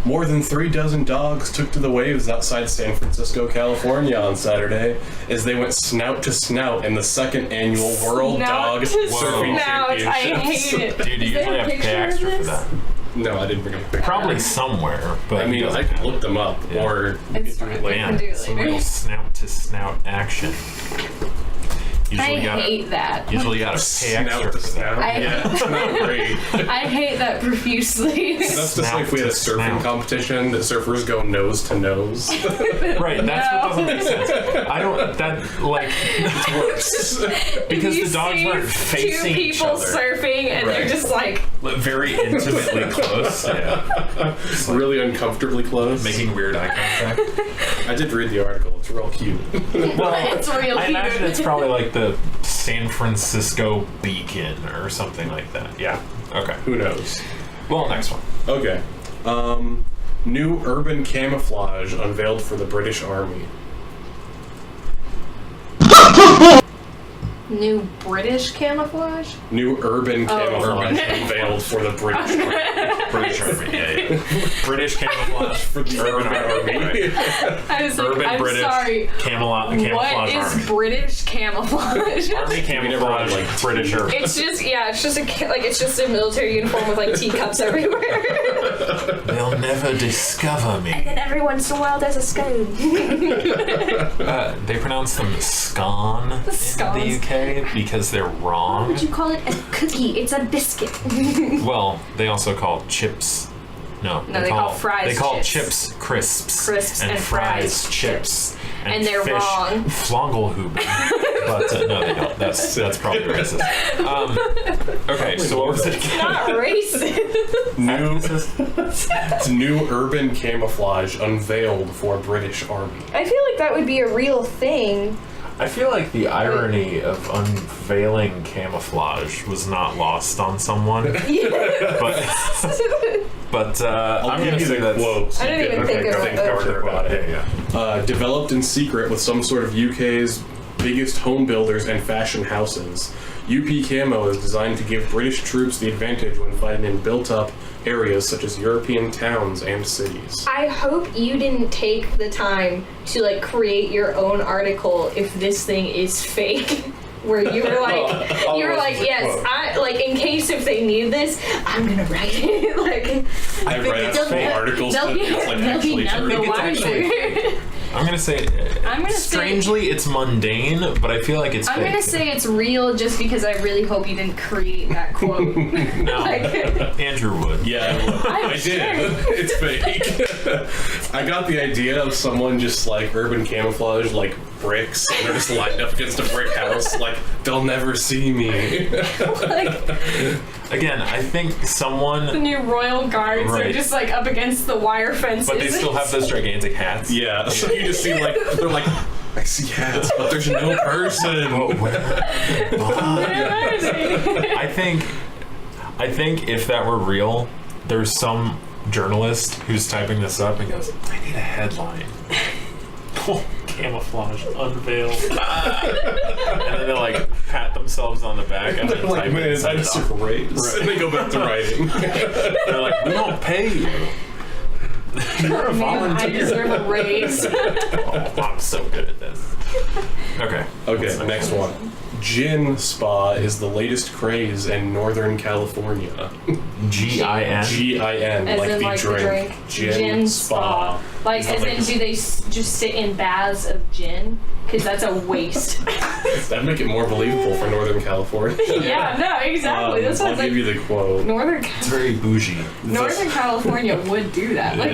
more than 36 dogs took to the waves outside San Francisco, California on Saturday as they went snout to snout in the second annual World Snout Dog to Surfing snout. I Championships. hate it. Dude, you Is there usually a have to pay picture of extra for this? that. No, I didn't bring a picture. Probably somewhere, but I mean, I can look them up, Yeah. or It's you can do it fine. later. can do man, it some later. real snout to snout action. I hate that. Usually gotta pay Snout extra to for that. snout. I- Yeah, it's not great. I hate that profusely. That's just like if we had a Snout to surfing snout. competition that surfers go nose to nose. Right, that's what No. doesn't make sense. I don't, that, like, Worse. because You the dogs see weren't facing two each people other. surfing and Right. they're just like Very intimately close. Yeah. Really uncomfortably close. Making weird eye contact. I did read the article. It's real cute. Well, it's real I cute. imagine it's probably like the San Francisco Beacon or something like that. Yeah. Okay. Who knows? Well, next one. Okay. New urban camouflage unveiled for the British Army. new British camouflage. New urban camouflage Urban. unveiled for the British Army. British Army. Yeah. British camouflage For the urban army. Right. I was like, Urban I'm British sorry. camouflage What is army. British camouflage? Army camouflage, like British urban. It's just it's just a military uniform with like teacups everywhere. They'll never discover me. And then every once in a while there's a scone. They pronounce them scone in Scones. the UK because they're wrong. Would you call it a cookie? It's a biscuit. Well, they also call chips. No, No, they call fries They call chips. chips crisps. Crisps and fries chips. And they're fish wrong. Flangelhuben. But no, they don't. That's probably racist. Okay, so what was it again? Not racist. It's new urban camouflage unveiled for British Army. I feel like that would be a real thing. I feel like the irony of unveiling camouflage was not lost on someone. But I'll I'm give going to you say the that. quote. I didn't even think of it. about it. Yeah. Developed in secret with some sort of UK's biggest home builders and fashion houses, UP Camo is designed to give British troops the advantage when fighting in built-up areas such as European towns and cities. I hope you didn't take the time to like create your own article if this thing is fake. Where you were like, yes, I like in case if they need this, I'm gonna write it. Like I write they'll- full articles they'll that be, it's like they'll be actually none the true. wiser. I'm gonna say. Strangely, it's mundane, but I feel like it's. I'm gonna say it's real, just because I really hope you didn't create that quote. No, Andrew would. Yeah, I did. It's fake. I got the idea of someone just like urban camouflage, like bricks, and they're just lined up against a brick house, like they'll never see me. Again, I think someone. The new royal guards are just like up against the wire fences. But they still have those gigantic hats. Yeah, so you just see like they're like, I see hats, but there's no person. I think if that were real, there's some journalist who's typing this up and goes, I need a headline. Camouflage unveiled. And then they like pat themselves on the back and then like, type man, it. I deserve a raise. Right. And they go back to writing. They're like, we don't pay you. You're a volunteer. I deserve a raise. Oh, I'm so good at this. Okay. Okay, next one. Gin spa is the latest craze in Northern California. G-I-N? G-I-N, As like in, the like, drink. Gin spa. Like, as in, do they just sit in baths of gin? Because that's a waste. That'd make it more believable for Northern California. Yeah, no, exactly. That's what I'll give you the quote. It's very bougie. Northern California would do that. Like,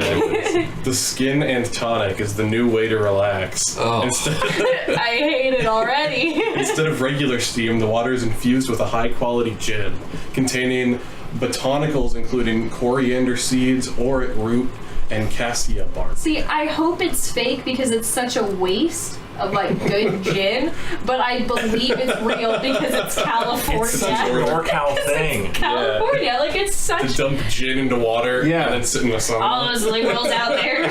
The skin and tonic is the new way to relax. Oh. I hate it already. Instead of regular steam, the water is infused with a high-quality gin containing botanicals including coriander seeds, oric root, and cassia bark. See, I hope it's fake because it's such a waste of like good gin, but I believe it's real because it's California. It's such a NorCal thing. California, like it's such. To dump gin into water and then sit in the sun. All those liberals out there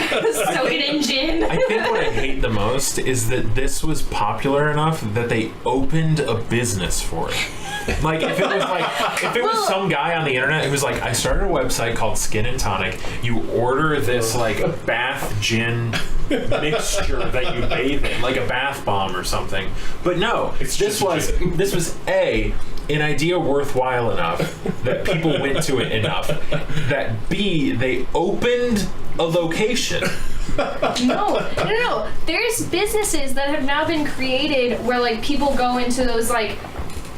soaking in gin. I think what I hate the most is that this was popular enough that they opened a business for it. Like if it was some guy on the internet who was like, I started a website called Skin and Tonic. You order this like bath gin mixture that you bathe in, like a bath bomb or something. But no, this was an idea worthwhile enough that people went to it enough that B, they opened a location. No. There's businesses that have now been created where like people go into those like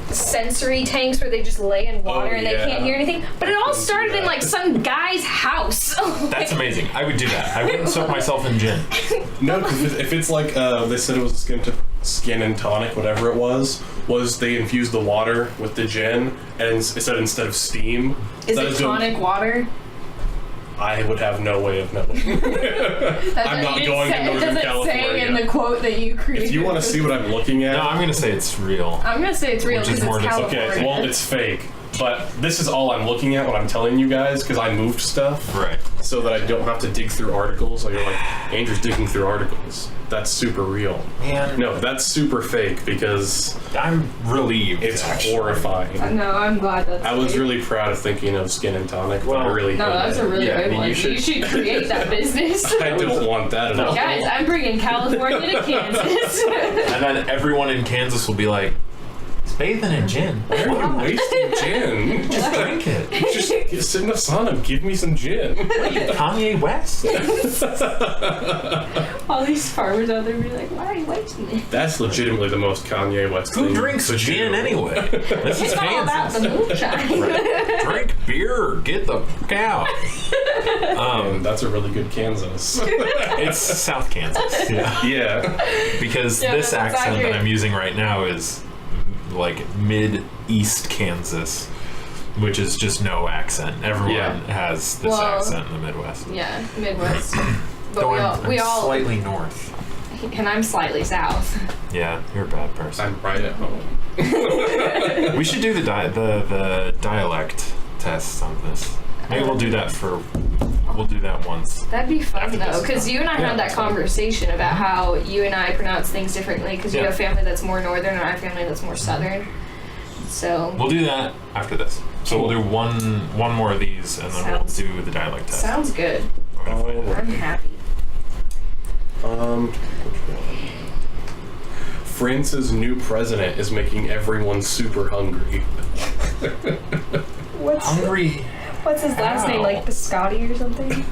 sensory tanks where they just lay in water and they can't hear anything. But it all started in like some guy's house. That's amazing. I would do that. I wouldn't soak myself in gin. No, because if it's like they said it was skin and tonic, whatever it was they infused the water with the gin, and instead of steam. Is it tonic water? I would have no way of knowing. I'm not going to Northern California. It doesn't say in the quote that you created. If you want to see what I'm looking at... No, I'm going to say it's real. I'm going to say it's real because it's California. Okay, well, it's fake. But this is all I'm looking at when I'm telling you guys, because I moved stuff. Right. So that I don't have to dig through articles. Like, you're like, Andrew's digging through articles. That's super real. Man. No, that's super fake, because... I'm relieved. It's horrifying. No, I'm glad that's I was fake. really proud of thinking of Skin and Tonic, but I really No, that's a really good one. You should create that business. I don't want that at all. Guys, I'm bringing California to Kansas. And then everyone in Kansas will be like, it's bathing in gin. Why are you wasting gin? Just drink it. Just sit in the sun and give me some gin. Kanye West? All these farmers out there be like, why are you wasting it? That's legitimately the most Kanye West thing. Who drinks gin anyway? This is It's all about the Kansas. moonshine. Right. Drink beer or get the fuck out. That's a really good Kansas. It's South Kansas. Yeah. Because this accent that I'm using right now is like mid-east Kansas, which is just no accent. Everyone has this accent in the Midwest. Yeah, Midwest. But I'm we all slightly north. And I'm slightly south. Yeah, you're a bad person. I'm right at home. We should do the dialect test on this. Maybe we'll do that once. That'd be fun though, because you and I had that that's fun. conversation about how you and I pronounce things differently because you have family that's more northern and I have family that's more southern. So we'll do that after this. So we'll do one more of these and then we'll do the dialect test. Sounds good. I'm happy. France's new president is making everyone super hungry. Hungry? What's his last name? Like Biscotti or something?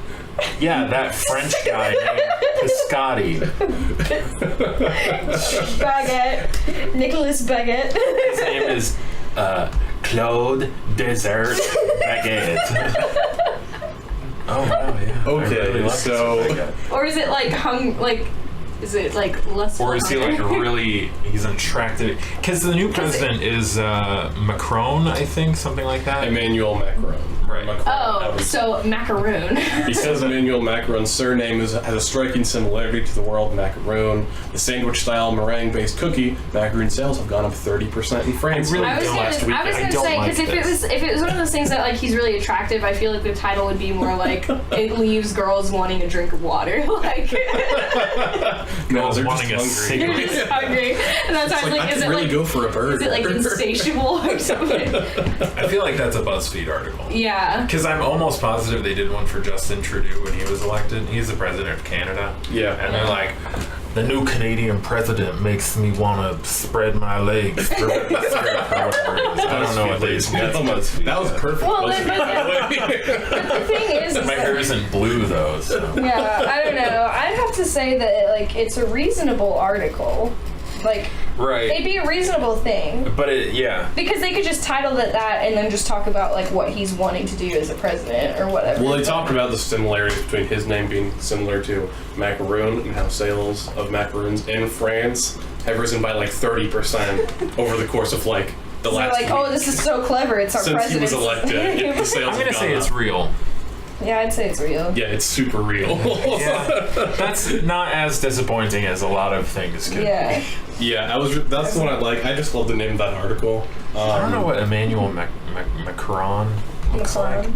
Yeah, that French guy named Piscotti. Baguette. Nicholas Baguette. His name is Claude Desert Baguette. Oh wow, yeah. Okay, I really like so- this baguette. Or is it like is it like less? Or is he like really? He's attracted because the new president is Macron, I think, something like that. Emmanuel Macron. Right. Macron. Oh, so macaroon. He says Emmanuel Macron's surname has a striking similarity to the world macaroon. The sandwich-style meringue-based cookie, macaroon sales have gone up 30% in France. really I was don't gonna, last week. I was I gonna don't say like because if it was one of those things that like he's really attractive, I feel like the title would be more like it leaves girls wanting a drink of water. Like No, Girls they're wanting a just hungry. you're just hungry, and that's why I was like, I is could it really like go for a burger. is it like insatiable or something? I feel like that's a BuzzFeed article. Yeah. Because I'm almost positive they did one for Justin Trudeau when he was elected. He's the president of Canada. Yeah. And they're like, the new Canadian president makes me want to spread my legs. I don't know what they said. That was perfect. Well, BuzzFeed, then- by the way. The thing is My hair isn't blue though, so. yeah, I don't know. I'd have to say that like it's a reasonable article. Like Right. it'd be a reasonable thing. But yeah. Because they could just title it that and then just talk about like what he's wanting to do as a president or whatever. Well, they talked about the similarities between his name being similar to macaroon and how sales of macaroons in France have risen by like 30% over the course of like the So last like, week. oh, this is so clever. It's our Since he president. was elected. Yeah, the sales I'm going have to say gone it's up. real. Yeah, I'd say it's real. Yeah, it's super real. Yeah. That's not as disappointing as a lot of things could Yeah. be. Yeah, that's the one I like. I just love the name of that article. I don't know what Emmanuel Macron looks like.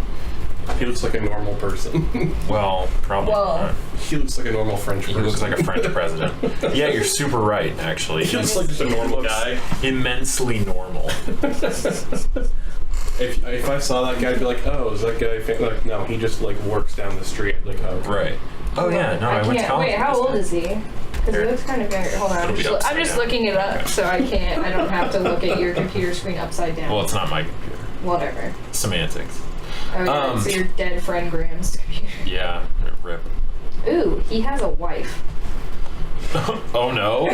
He looks like a normal person. Well, probably Well. not. He looks like a normal French He person. looks like a French president. Yeah, you're super right, actually. He looks like just a normal guy. Immensely normal. If I saw that guy, I'd be like, oh, is that guy? Like, no, he just like works down the street. Like, oh, Right. Oh, yeah, no, I went to can't. college. Wait, how old is he? Because he looks kind of younger. Hold on, It'll be I'm upside just down. looking it up, so I don't have to look at your computer screen upside down. Well, it's not my computer. Whatever. Semantics. Oh, yeah, it's your dead friend Graham's computer. Yeah, rip. Ooh, he has a wife. Oh, no.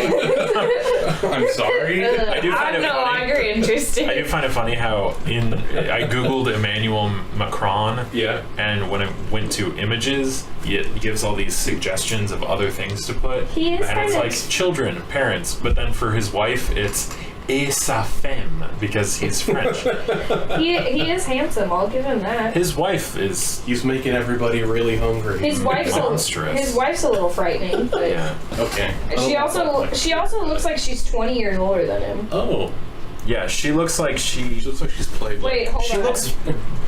I'm sorry. I do find I'm it no funny. longer interested. I do find it funny how I googled Emmanuel Macron, Yeah. and when it went to images, it gives all these suggestions of other things to put. He is and it's kind of- like children, parents, but then for his wife, it's et sa femme because he's French. He is handsome. I'll give him that. His wife is He's making everybody really hungry. His wife's monstrous. a little frightening, but yeah. Okay. she Oh, also looks like she's 20 years older than him. Oh. Yeah, she looks like She looks like she's played. Wait, hold she on. looks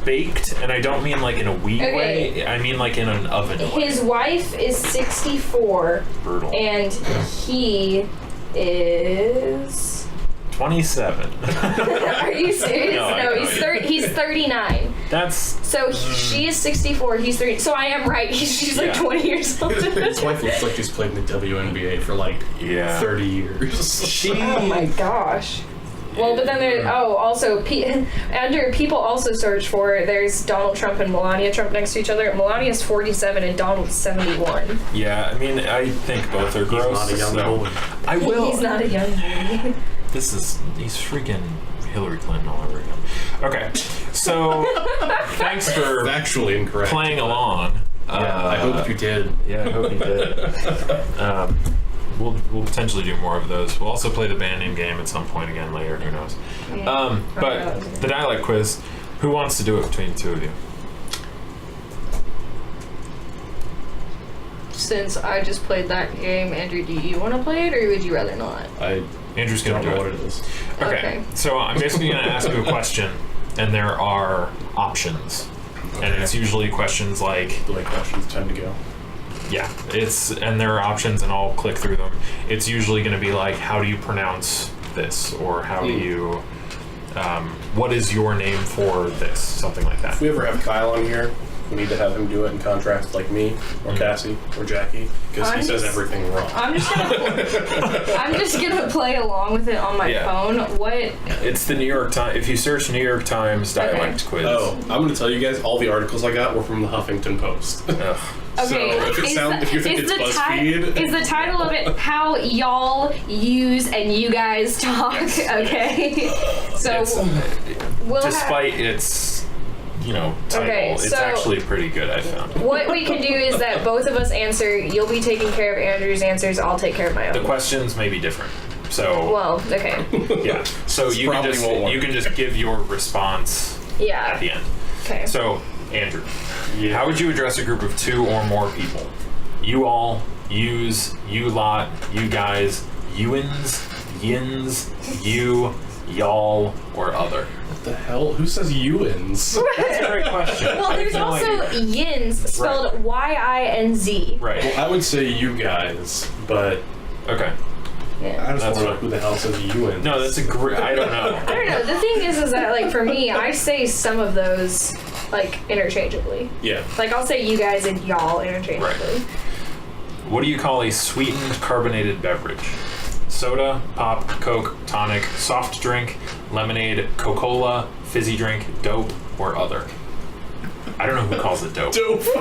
baked, and I don't mean like in a wee Okay. way. I mean like in an oven way. His wife is 64, Brutal. and he is. 27. Are you serious? No, I No, know, he's yeah. he's 39. That's So she is 64. He's 30. So I am right. She's like Yeah. 20 years older. His wife looks like she's played in the WNBA for like yeah. 30 years. She Oh my gosh. Well, but then there. Oh, also, under people also search for. There's Donald Trump and Melania Trump next to each other. Melania's 47 and Donald's 71. Yeah, I mean, I think both are gross. not a young so boy. I will. He's not a young boy. He's freaking Hillary Clinton all over again. Okay, so thanks for Factually incorrect. playing along. I hope you did. Yeah, I hope you did. We'll potentially do more of those. We'll also play the band name game at some point again later. Who knows? But the dialect quiz. Who wants to do it between the two of you? Since I just played that game, Andrew, do you want to play it, or would you rather not? I Andrew's don't gonna know do what it. it is. Okay. So I'm basically going to ask you a question, and there are options, and it's usually questions like, The way questions tend to go. yeah, and there are options, and I'll click through them. It's usually going to be like, how do you pronounce this, or how do you, what is your name for this, something like that. If we ever have Kyle on here, We need to have him do it in contrast like me, or Cassie, or Jackie, because he says everything wrong. I'm just gonna play along with it on my phone. What? It's the New York Times. If you search New York Times Dialect Quiz. Oh, I'm going to tell you guys, all the articles I got were from the Huffington Post. Ugh. Okay, So if you think it's BuzzFeed, is the title of it how y'all use and you guys talk? Okay, so despite its title, it's actually pretty good, I found. What we can do is that both of us answer. You'll be taking care of Andrew's answers. I'll take care of my own. The questions may be different. So well, okay. Yeah. So you can just give your response at the end. Okay. So Andrew, how would you address a group of 2 or more people? You all, yous, you lot, you guys, youins, yins, you, y'all, or other. what the hell? Who says Ewins? That's a great question. Well, there's also yins spelled Y-I-N-Z. Right. Well, I would say you guys, but Okay. Yeah. I just want to know who the hell says Ewins. No, that's a great. I don't know. I don't know. The thing is that like for me, I say some of those like interchangeably. Yeah. Like I'll say you guys and y'all interchangeably. Right. What do you call a sweetened carbonated beverage? Soda, pop, Coke, tonic, soft drink, lemonade, Coca-Cola, fizzy drink, dope, or other. I don't know who calls it dope. Dope. I don't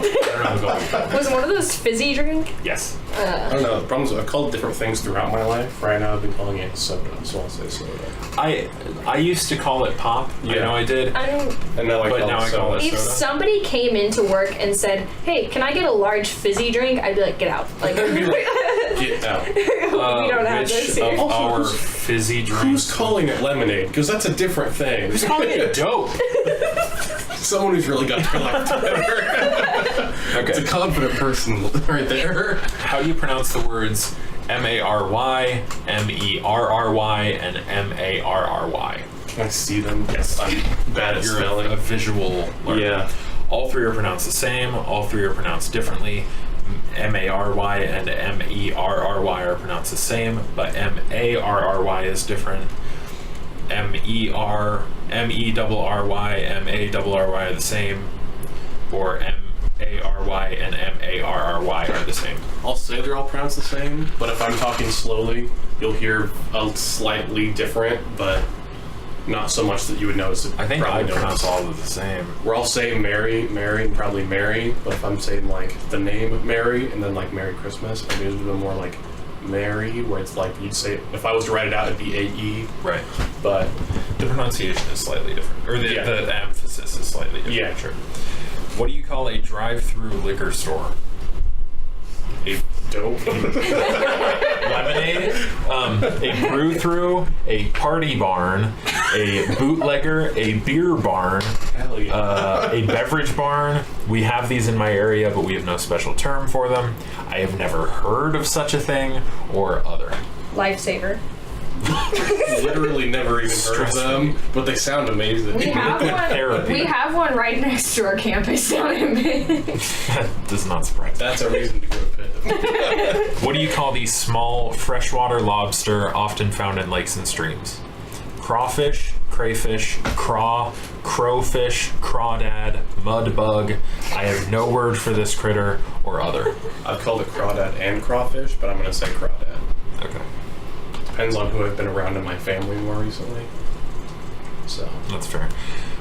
know who calls it dope. Was one of those fizzy drink? Yes. I don't know. The problem is I've called different things throughout my life. Right now I've been calling it soda, so I'll say soda. I used to call it pop. I know I did. And now I call it If soda. somebody came into work and said, "Hey, can I get a large fizzy drink?" I'd be like, "Get out!" Like, I'd be like, get out. we don't have which this of here. our fizzy drinks? Who's calling it lemonade? Because that's a different thing. Who's calling it dope? Someone who's really got their life together. It's a confident person right there. How do you pronounce the words M-A-R-Y, M-E-R-R-Y, and M-A-R-R-Y? Can I see them? Yes, I'm bad at You're spelling. a visual learner. Yeah. All 3 are pronounced the same. All 3 are pronounced differently. M-A-R-Y and M-E-R-R-Y are pronounced the same, but M-A-R-R-Y is different. M-E-R-R-Y, M-A-R-R-Y are the same, or M-A-R-Y and M-A-R-R-Y are the same. I'll say they're all pronounced the same, but if I'm talking slowly, you'll hear a slightly different, but not so much that you would notice it. I think probably I pronounce all of the same. Where I'll say Mary, and probably Mary, but if I'm saying like the name Mary and then like Merry Christmas, I mean, it's a bit more like Mary, where it's like you'd say, if I was to write it out, it'd be A-E. Right. But the pronunciation is slightly different. Or the emphasis is slightly different. Yeah. Sure. What do you call a drive-through liquor store? A dope. lemonade, a brew-through, a party barn, a bootlegger, a beer barn, Hell yeah. a beverage barn. We have these in my area, but we have no special term for them. I have never heard of such a thing, or other. Lifesaver. Literally never even heard of them, but they sound amazing. We have one. Therapy. We have one right next to our campus down in Pitt. That does not surprise me. That's a reason to go to Pitt. What do you call these small freshwater lobster often found in lakes and streams? Crawfish, crayfish, craw, crowfish, crawdad, mudbug. I have no word for this critter or other. I've called it crawdad and crawfish, but I'm going to say crawdad. Okay. Depends on who I've been around in my family more recently. So That's fair.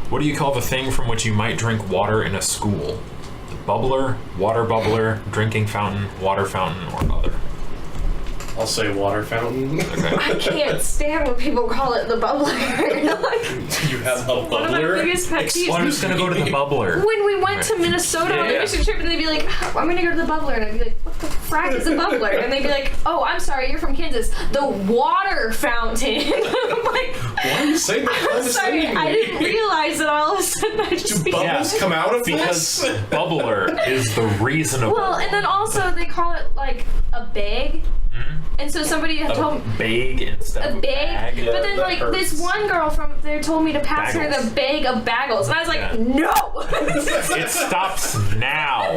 What do you call the thing from which you might drink water in a school? Bubbler, water bubbler, drinking fountain, water fountain, or other? I'll say water fountain. Okay. I can't stand when people call it the bubbler. You have a One of my bubbler? biggest pet peeves. I'm just gonna go to the bubbler. When we went to Minnesota on the mission trip, and they'd be like, "Oh, I'm gonna go to the bubbler," and I'd be like, "What the frack is a bubbler?" And they'd be like, "Oh, I'm sorry, you're from Kansas. The water fountain." I'm like, Why are you saying that? I'm sorry, I didn't realize that all of a sudden I just Do bubbles come out of Because this? bubbler is the reasonable. Well, and then also they call it like a bag. And so somebody had told me bag instead of a bag, Yeah, but then that like hurts. this one girl from there told me to pass her Bagels. the bag of bagels, and I was like, Yeah. no. It stops now.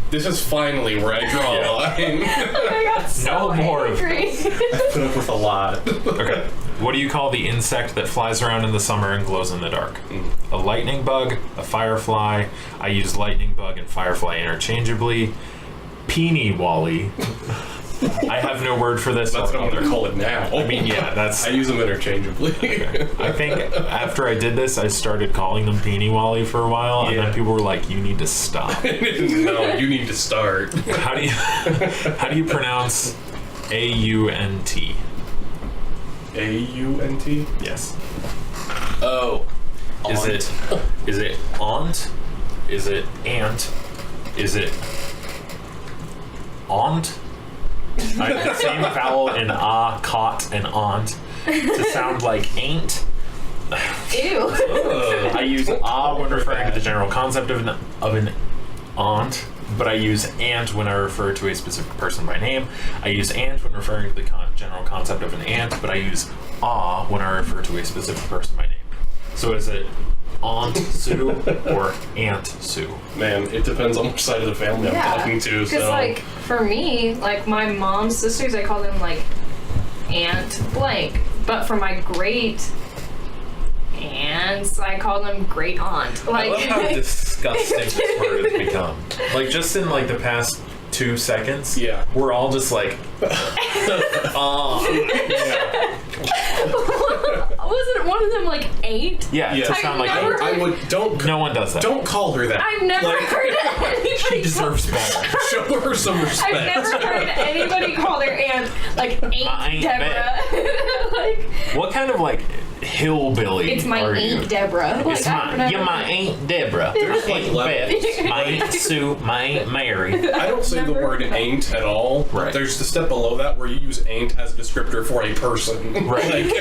This is finally where I draw a line. I got so No more of angry. Put up with a lot. Okay. What do you call the insect that flies around in the summer and glows in the dark? A lightning bug, a firefly. I use lightning bug and firefly interchangeably. Peony Wally. I have no word for this. That's what I'm going to call it now. I mean, yeah, that's... I use them interchangeably. I think after I did this, I started calling them Peony Wally for a while, and then people were like, "You need to stop." No, you need to start. How do you pronounce AUNT? AUNT? Yes. Oh. Is it aunt? Is it aunt? Is it aunt? The same vowel in cot, and aunt to sound like ain't. Ew. I use when referring to the general concept of an aunt, but I use aunt when I refer to a specific person by name. I use aunt when referring to the general concept of an aunt, but I use when I refer to a specific person by name. So is it Aunt Sue or Aunt Sue? Man, it depends on which side of the family I'm talking to. Because, like, for me, like, my mom's sisters, I call them, like, Aunt blank. But for my great aunts, I call them great aunt. Like, I love how disgusting this word has become. Like, just in, like, the past 2 seconds, we're all just like, Wasn't one of them like ain't? Yeah, to sound like no one does that. Don't call her that. I've never heard anybody. She deserves better. Show her some respect. I've never heard anybody call their aunt like Aunt Deborah. Like, what kind of like hillbilly? It's my are Aunt you? Deborah. It's you're my Aunt Deborah. There's like Beth, my Aunt Sue, my Aunt Mary. I don't say the word ain't at all. Right. There's the step below that where you use ain't as a descriptor for a person. Right.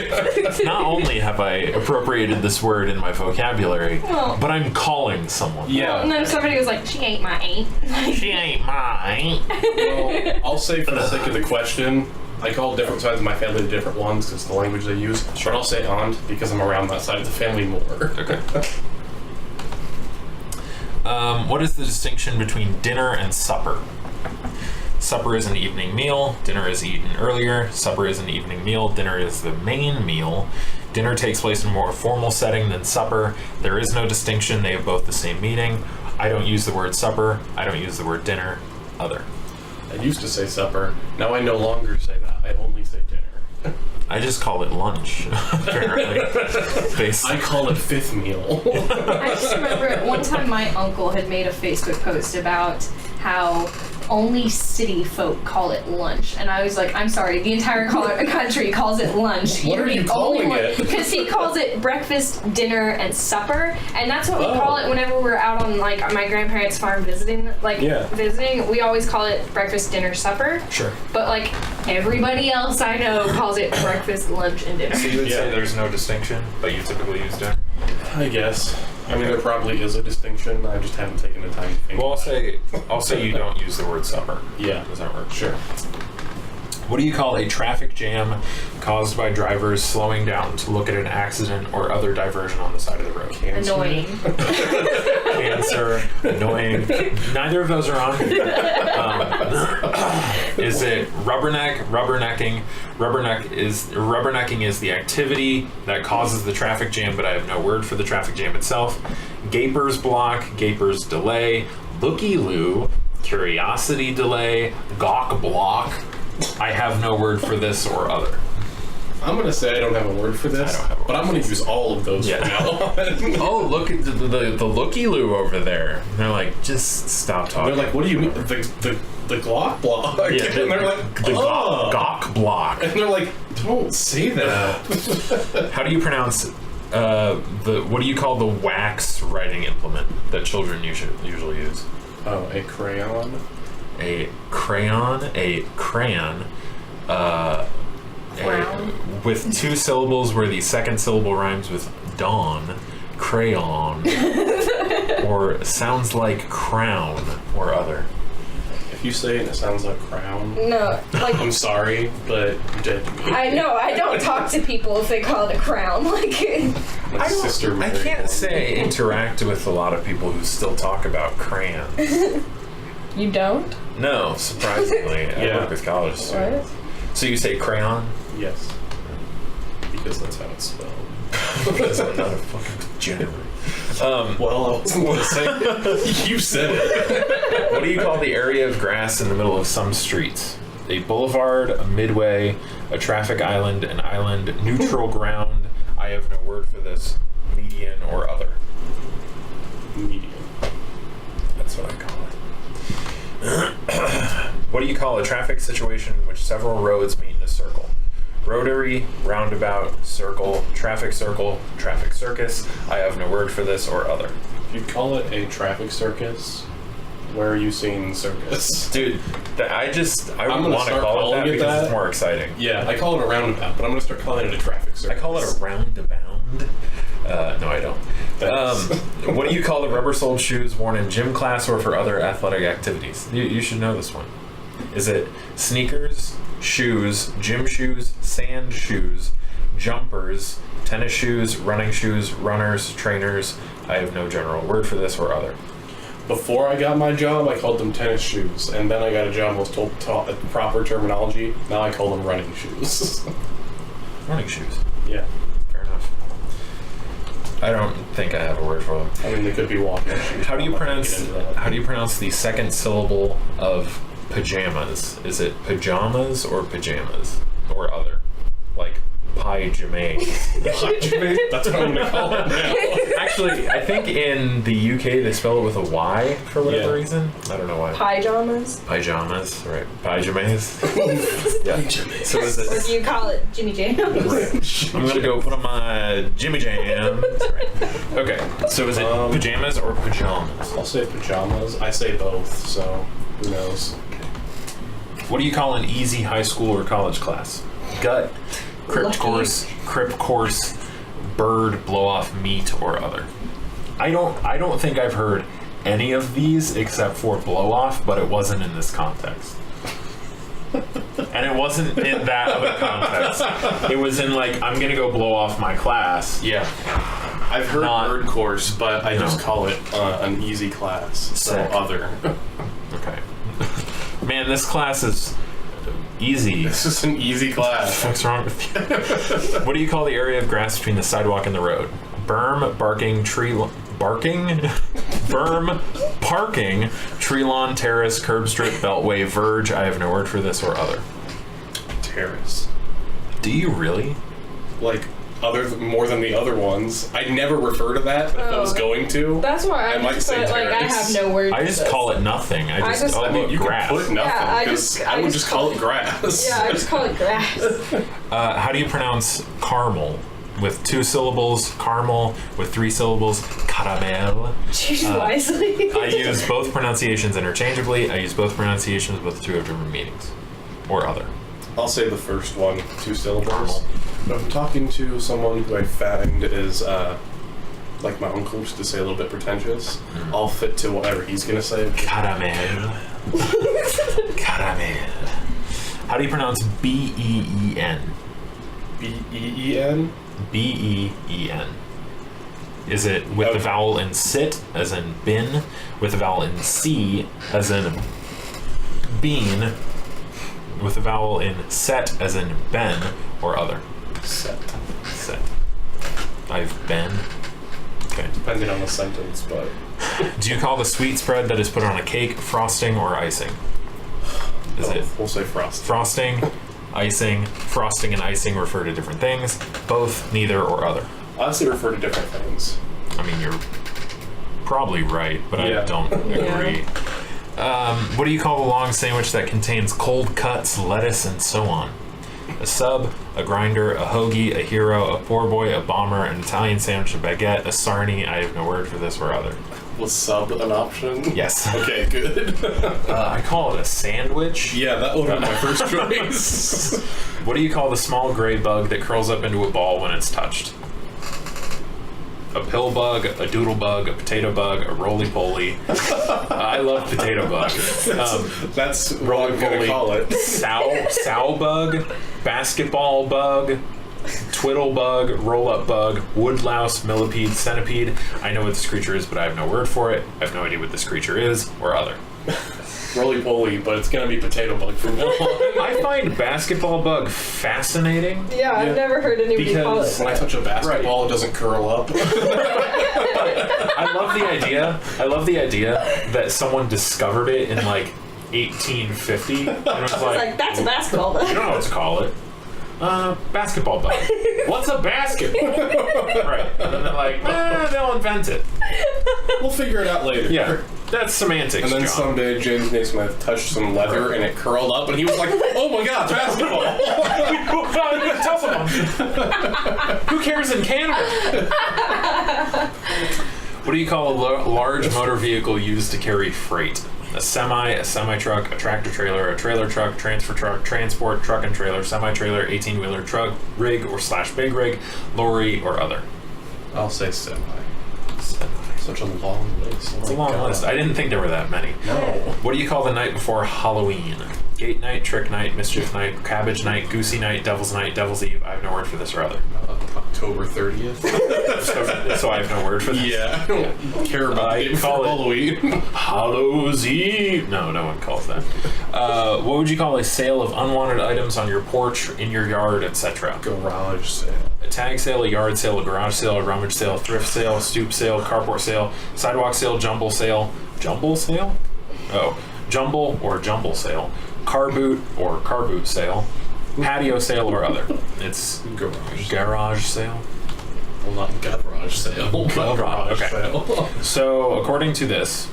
Not only have I appropriated this word in my vocabulary, but I'm calling someone. Yeah. Well, and then somebody was like, "She ain't my aunt." She ain't my aunt. Well, I'll say for the sake of the question, I call different sides of my family the different ones because it's the language they use. But I'll say aunt because I'm around that side of the family more. Okay. What is the distinction between dinner and supper? Supper is an evening meal. Dinner is eaten earlier. Supper is an evening meal. Dinner is the main meal. Dinner takes place in a more formal setting than supper. There is no distinction. They have both the same meaning. I don't use the word supper. I don't use the word dinner. Other. I used to say supper. Now I no longer say that. I only say dinner. I just call it lunch, apparently. I call it fifth meal. I just remember one time my uncle had made a Facebook post about how only city folk call it lunch, and I was like, I'm sorry, the entire country calls it lunch. What are you calling it? Because he calls it breakfast, dinner, and supper, and that's what we call it whenever we're out on like my grandparents' farm visiting. Visiting, we always call it breakfast, dinner, supper. Sure. But like everybody else I know calls it breakfast, lunch, and dinner. So you would say there's no distinction, but you typically use dinner? I guess. I mean, there probably is a distinction. I just haven't taken the time to think. Well, I'll say you don't use the word supper. Yeah. Does that work? Sure. What do you call a traffic jam caused by drivers slowing down to look at an accident or other diversion on the side of the road? Cancer. Annoying. Cancer, annoying. Neither of those are on here. Is it rubberneck? Rubbernecking. Rubbernecking is the activity that causes the traffic jam, but I have no word for the traffic jam itself. Gaper's block, gaper's delay, looky-loo, curiosity delay, gawk block. I have no word for this or other. I'm going to say I don't have a word for this, but I'm going to use all of those from now on. Oh, look at the looky-loo over there. And they're like, just stop talking. They're like, what do you mean? The Glock block? Yeah, and they're like, the gawk block. And they're like, don't say that. How do you pronounce what do you call the wax writing implement that children usually use? Oh, a crayon? A crayon, with 2 syllables where the second syllable rhymes with dawn, crayon, or sounds like crown or other. If you say it and it sounds like crown, No, like I'm sorry, but you did to me. I know I don't talk to people if they call it a crown. Like My sister I married can't one. say I interact with a lot of people who still talk about crayons. you don't. No, surprisingly, I work with college students. So you say crayon? Yes. because that's how it's spelled. Because I'm not a fucking degenerate. Well, I wasn't going to say it. You said it. What do you call the area of grass in the middle of some streets? A boulevard, a midway, a traffic island, an island, neutral ground. I have no word for this. Median or other. Median. That's what I call it. What do you call a traffic situation in which several roads meet in a circle? Rotary, roundabout, circle, traffic circus. I have no word for this or other. If you call it a traffic circus, where are you seeing circus? Dude, I I'm gonna want to start call it calling that it because that. it's more exciting. Yeah, I call it a roundabout, but I'm going to start calling it a traffic circus. I call it a roundabout. No, I don't. What do you call the rubber-soled shoes worn in gym class or for other athletic activities? You should know this one. Is it sneakers, shoes, gym shoes, sand shoes, jumpers, tennis shoes, running shoes, runners, trainers? I have no general word for this or other. Before I got my job, I called them tennis shoes, and then I got a job and was told proper terminology. Now I call them running shoes. Running shoes. Yeah. Fair enough. I don't think I have a word for them. I mean, they could be walking shoes. How do you I'm not gonna get pronounce? into that. How do you pronounce the second syllable of pajamas? Is it pajamas or pajamas or other? Like pyjamas. That's what I'm going to call it now. Actually, I think in the UK they spell it with a Y for whatever Yeah. reason. I don't know why. Pyjamas? Pajamas, right? Pajamas. Yeah. So is Or it? do you call it Jimmy Jams? I'm gonna go put on my Jimmy Jams. Right. Okay. So is it pajamas or pajamas? I'll say pajamas. I say both, so who knows? What do you call an easy high school or college class? Gut, crypt course, bird, blow off, meat, or other. I don't think I've heard any of these except for blow off, but it wasn't in this context. And it wasn't in that other context. It was in like, I'm gonna go blow off my class. Yeah. I've heard bird course, but I just call it an easy class. So Sick. other. Okay. Man, this class is easy. This is an easy class. What's wrong with you? What do you call the area of grass between the sidewalk and the road? Berm, barking, berm, parking, tree lawn, terrace, curb strip, beltway, verge. I have no word for this or other. Terrace. Do you really? Like, more than the other ones. I'd never refer to that, but if I was going to. That's why I might just say put, like, I terrace. have no words. I just call it nothing. I just I mean, you grass. can put nothing, Yeah, because I I would just just call it grass. Yeah, I just call it grass. How do you pronounce caramel? With 2 syllables, caramel. With 3 syllables, caramel. Choose wisely. I use both pronunciations interchangeably. I use both pronunciations, but the 2 have different meanings. Or other. I'll say the first one, 2 syllables. But if I'm talking to someone who I find is, like my uncle, just to say a little bit pretentious, I'll fit to whatever he's going to say. Caramel. Caramel. How do you pronounce B-E-E-N? B-E-E-N? B-E-E-N. Is it with the vowel in sit, as in bin, with the vowel in C, as in bean, with the vowel in set, as in ben, or other? Set. Set. I've been. Okay. Depending on the sentence, but... Do you call the sweet spread that is put on a cake frosting or icing? Is it We'll say frosting. frosting, icing? Frosting and icing refer to different things. Both, neither, or other. I honestly refer to different things. I mean, you're probably right, but Yeah. I don't agree. What do you call the long sandwich that contains cold cuts, lettuce, and so on? A sub, a grinder, a hoagie, a hero, a poor boy, a bomber, an Italian sandwich, a baguette, a sarnie. I have no word for this or other. Was sub an option? Yes. Okay, good. I call it a sandwich. Yeah, that would have been my first choice. What do you call the small gray bug that curls up into a ball when it's touched? A pill bug, a doodle bug, a potato bug, a roly-poly. I love potato bug. That's what I'm going to call it. Sow bug, basketball bug, twiddle bug, roll-up bug, woodlouse, millipede, centipede. I know what this creature is, but I have no word for it. I have no idea what this creature is, or other. roly-poly, but it's gonna be potato bug from now on. I find basketball bug fascinating. Yeah, I've never heard anybody call it. When I touch a basketball, it doesn't curl up. I love the idea that someone discovered it in like 1850 and was It's like, that's a basketball bug. you don't know what to call it. Basketball bug. What's a basket? Right. And then they're like, they'll invent it. We'll figure it out later. Yeah. That's semantics, And then John. someday James Naismith touched some leather and it curled up, and he was like, "Oh my God, basketball!" Tell someone. Who cares in Canada? What do you call a large motor vehicle used to carry freight? A semi-truck, a tractor-trailer, a trailer truck, transfer truck, transport, truck and trailer, semi-trailer, 18-wheeler, truck, rig or / big rig, lorry, or other. I'll say semi. Such a long list. It's a long list. I didn't think there were that many. No. What do you call the night before Halloween? Gate night, trick night, mischief night, cabbage night, goosey night, devil's eve. I have no word for this or other. October 30th. So I have no word for this. Yeah, I don't care about it call for it Halloween. Hallows Eve. No one calls that. What would you call a sale of unwanted items on your porch, in your yard, etc.? Garage sale. A tag sale, a yard sale, a garage sale, a rummage sale, thrift sale, stoop sale, carport sale, sidewalk sale, jumble sale. Jumble sale? Oh, jumble or jumble sale. Car boot or car boot sale. Patio sale or other. It's garage sale. Well, not garage sale. Garage Okay. sale. So, according to this,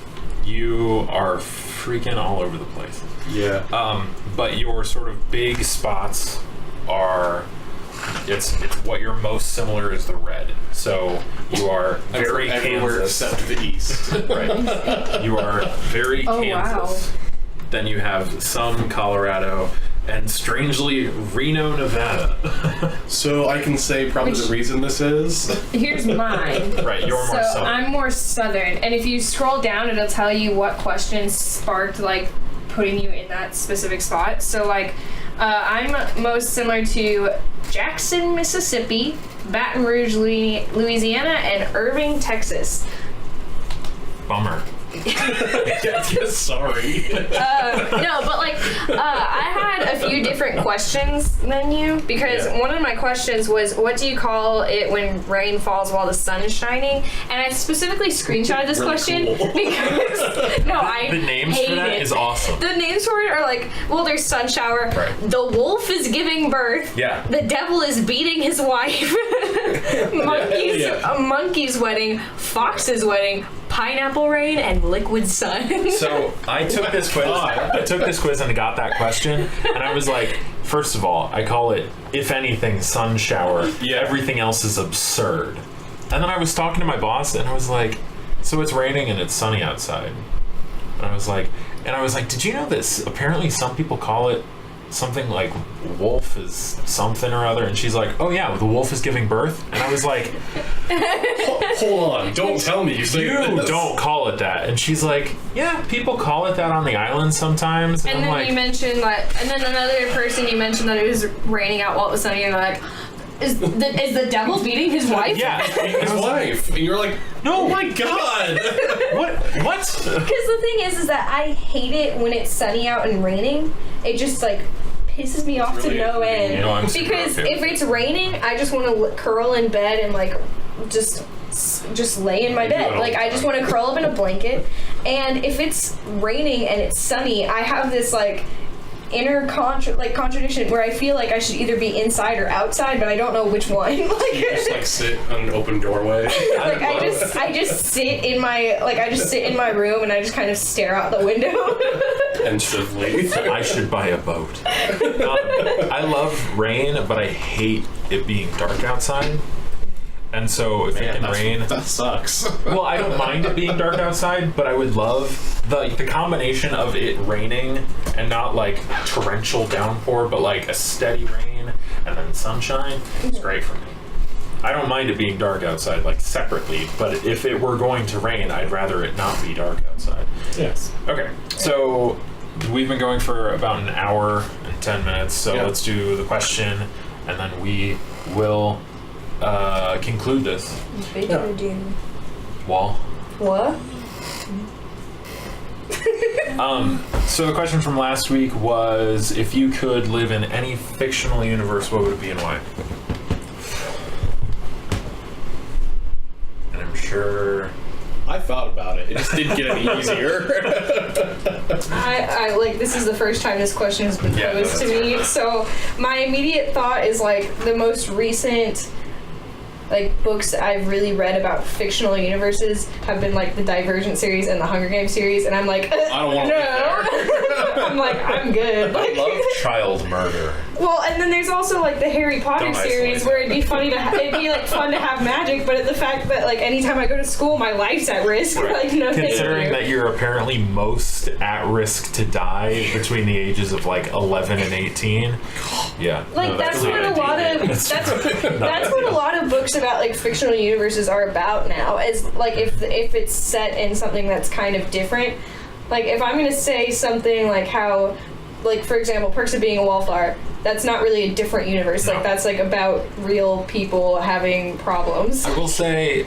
you are freaking all over the place. Yeah. But your sort of big spots are, it's what you're most similar is the red. So you are very everywhere Kansas. except the east. Right. You are very Kansas. Wow. Then you have some Colorado, and strangely Reno, Nevada. So I can say probably the reason this is. Here's mine. Right, you're more So southern. I'm more southern, and if you scroll down, it'll tell you what questions sparked like putting you in that specific spot. So like, I'm most similar to Jackson, Mississippi, Baton Rouge, Louisiana, and Irving, Texas. Bummer. Yes, sorry. No, but like, I had a few different questions than you, because one of my questions was, what do you call it when rain falls while the sun is shining? And I specifically screenshotted this Really question cool. because The names hate for that it. is awesome. The names for it are like, well, there's sun shower, Right. the wolf is giving birth, Yeah. the devil is beating his wife, monkey's wedding, fox's wedding, pineapple rain, and liquid sun. So I took this quiz. I took this quiz and got that question, and I was like, first of all, I call it, if anything, sun shower. Yeah. Everything else is absurd. And then I was talking to my boss, and I was like, so it's raining and it's sunny outside. And I was like, did you know this? Apparently, some people call it something like wolf is something or other, and she's like, oh yeah, the wolf is giving birth. And I was like, Hold on, don't tell me you say you this. don't call it that. And she's like, yeah, people call it that on the island sometimes. And I'm then like, you mentioned that, and then another person you mentioned that it was raining out while it was sunny, and you're like, is the devil beating his wife? yeah, His wife, and you're like, no, oh my God. what? Because the thing is that I hate it when it's sunny out and raining. It just like pisses me off Really to no end. You know, I'm super Because okay if with it's raining, I just want to curl in bed and like just lay in my do that bed. all Like the I just time. want to curl up in a blanket. And if it's raining and it's sunny, I have this like inner contradiction where I feel like I should either be inside or outside, but I don't know which one. You just like sit on an open doorway. Like I just sit in my room and I just kind of stare out the window. Pensively. I should buy a boat. I love rain, but I hate it being dark outside. And so if it can rain, That sucks. well, I don't mind it being dark outside, but I would love the combination of it raining and not like torrential downpour, but like a steady rain and then sunshine. It's great for me. I don't mind it being dark outside, like separately, but if it were going to rain, I'd rather it not be dark outside. Yes. Okay, so we've been going for about an hour and 10 minutes, so Yeah. let's do the question, and then we will conclude this. Wall. What? So the question from last week was, if you could live in any fictional universe, what would it be and why? And I'm sure... I thought about it. It just didn't get any easier. I like, this is the first time this question has been posed to me, so my immediate thought is like the most recent like books I've really read about fictional universes have been like the Divergent series and the Hunger Games series, and I'm like, I don't want to be there. I'm like, I'm good. I love child murder. Well, and then there's also like the Harry Potter Don't series isolate where it'd be funny to it'd be like fun to have magic, but the fact that like anytime I go to school, my life's at risk. Right. Like, no, Considering thank that you're apparently most at risk to die between the ages of like 11 and 18. Yeah. like no, that's not what a lot ideal. of that's what a lot of books about like fictional universes are about now. Is like if it's set in something that's kind of different. Like if I'm gonna say something like how, like for example, Perks of Being a Wallflower. That's not really a different universe. No. Like that's like about real people having problems. I will say,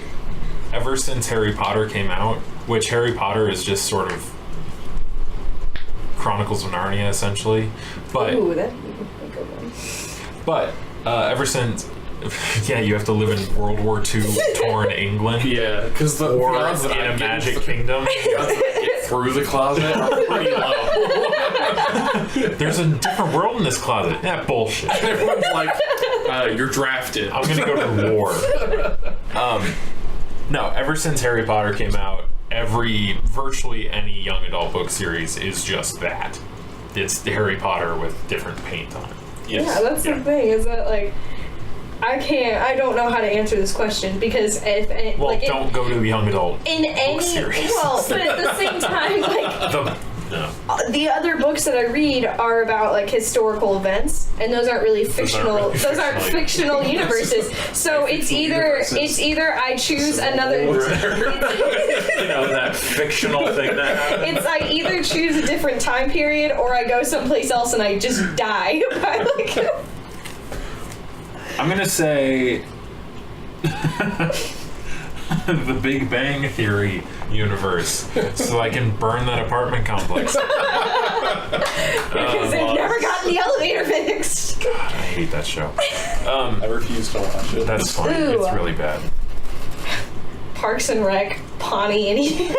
ever since Harry Potter came out, which Harry Potter is just sort of Chronicles of Narnia essentially, but Ooh, that'd be a good one. but ever since, yeah, you have to live in World War II torn England. Yeah, because the Or odds that in I a get magic kingdom. get through the closet are pretty low. There's a different world in this closet. Yeah, bullshit. Everyone's like, you're drafted. I'm gonna go to war. No, ever since Harry Potter came out, virtually any young adult book series is just that. It's Harry Potter with different paint on it. Yes. Yeah, that's the thing. Is that like I don't know how to answer this question because Well, like don't go to the young adult in any series. well, but at the same time, like No. the other books that I read are about like historical events, and those aren't really fictional. Those aren't fictional universes. So it's either I choose another. You know, that fictional thing that happened. It's I either choose a different time period or I go someplace else and I just die. Like, I'm gonna say the Big Bang Theory universe, so I can burn that apartment complex. because they've never gotten the elevator fixed. God, I hate that show. I refuse to watch it. That's fine. Ooh. It's really bad. Parks and Rec, Pawnee, Indiana.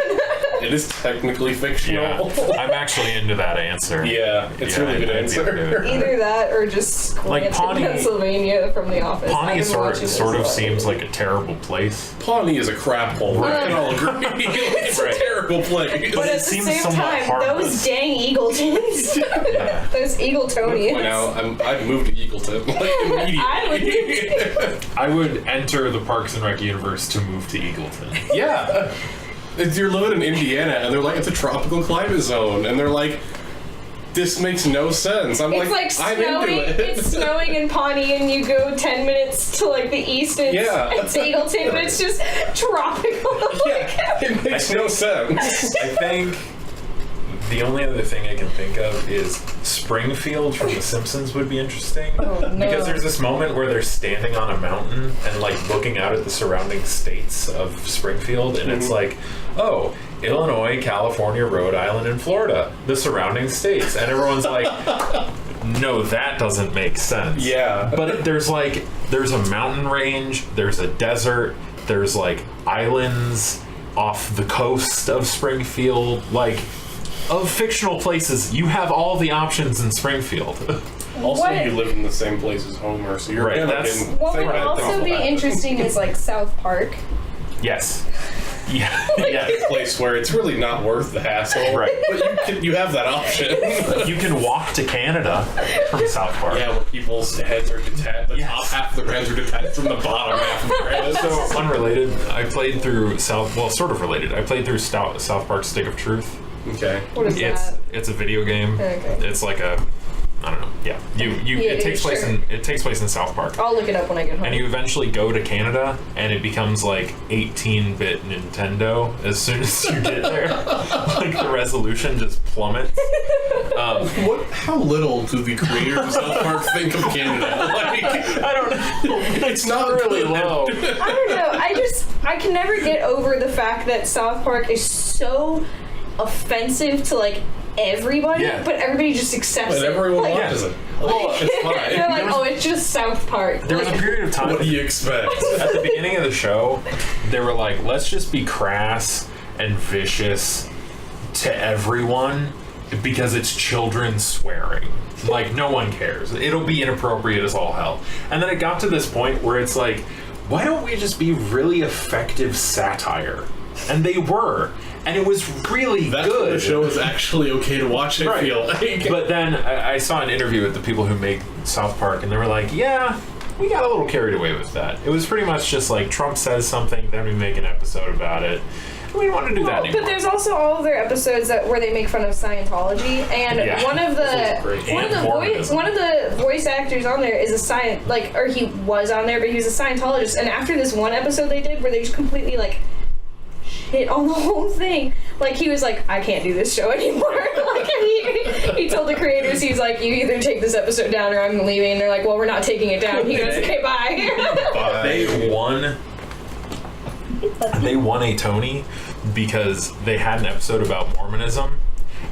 It is technically fictional. Yeah, I'm actually into that answer. Yeah, it's a really good I'd be answer. into it. Either that or just Like Scranton, Pawnee- Pennsylvania from The Office. Pawnee I've been sort watching of this seems like a terrible place. Pawnee is a crap hole. We Right. can all agree. It's a terrible place. But at the seems same somewhat time, harmless. those dang Eagletons. Yeah. Those Eagletonians. Now, I'd move to Eagleton like immediately. I would I would enter the Parks and Rec universe to move to Eagleton. Yeah. You're living in Indiana, and they're like, it's a tropical climate zone, and they're like, this makes no sense. I'm It's like I'm snowing. into it. It's snowing in Pawnee, and you go 10 minutes to like the east. And Yeah. it's Eagleton, but it's just tropical. Yeah, it makes no sense. I think the only other thing I can think of is Springfield from The Simpsons would be interesting. Oh, no. Because there's this moment where they're standing on a mountain and like looking out at the surrounding states of Springfield, and it's like, oh, Illinois, California, Rhode Island, and Florida, the surrounding states. And everyone's like, no, that doesn't make sense. Yeah. But there's a mountain range, there's a desert, there's like islands off the coast of Springfield, like of fictional places. You have all the options in Springfield. Also, What? you live in the same place as Homer, so you're Right, gonna that's- What would think that also things be will happen. interesting is like South Park. Yes. Yeah. Yeah. A place where it's really not worth the hassle. Right. But you have that option. You can walk to Canada from South Park. Yeah, where people's heads are detached. The Yes. top half of their heads are detached from the bottom half of their heads. So unrelated, I played through sort of related. I played through South Park Stick of Truth. Okay. What is that? It's a video game. Okay. It's like a, I don't know. Yeah. It takes place in South Park. I'll look it up when I get home. And you eventually go to Canada, and it becomes like 18-bit Nintendo as soon as you get there. Like the resolution just plummets. How little do the creators of South Park think of Canada? Like, I don't know. it's not Really good. low. I don't know. I can never get over the fact that South Park is so offensive to like everybody, Yeah. but everybody just accepts But it. everyone Like, watches it. Well, It's fine. they're like, oh, it's just South Park. there was a period of time What do you expect? at the beginning of the show, they were like, let's just be crass and vicious to everyone because it's children swearing. Like, no one cares. It'll be inappropriate as all hell. And then it got to this point where it's like, why don't we just be really effective satire? And they were. And it was really That's good. when the show is actually okay to watch, I feel like. But then I saw an interview with the people who make South Park, and they were like, yeah, we got a little carried away with that. It was pretty much just like Trump says something, then we make an episode about it. We don't want to do that anymore. But there's also all of their episodes where they make fun of Scientology, and Yeah. one of And Mormonism. the voice actors on there is a or he was on there, but he was a Scientologist. And after this one episode they did where they just completely like shit on the whole thing, like he was like, I can't do this show anymore. Like he told the creators, he's like, you either take this episode down or I'm leaving. And they're like, well, we're not taking it down. He goes, okay, bye. They won a Tony because they had an episode about Mormonism,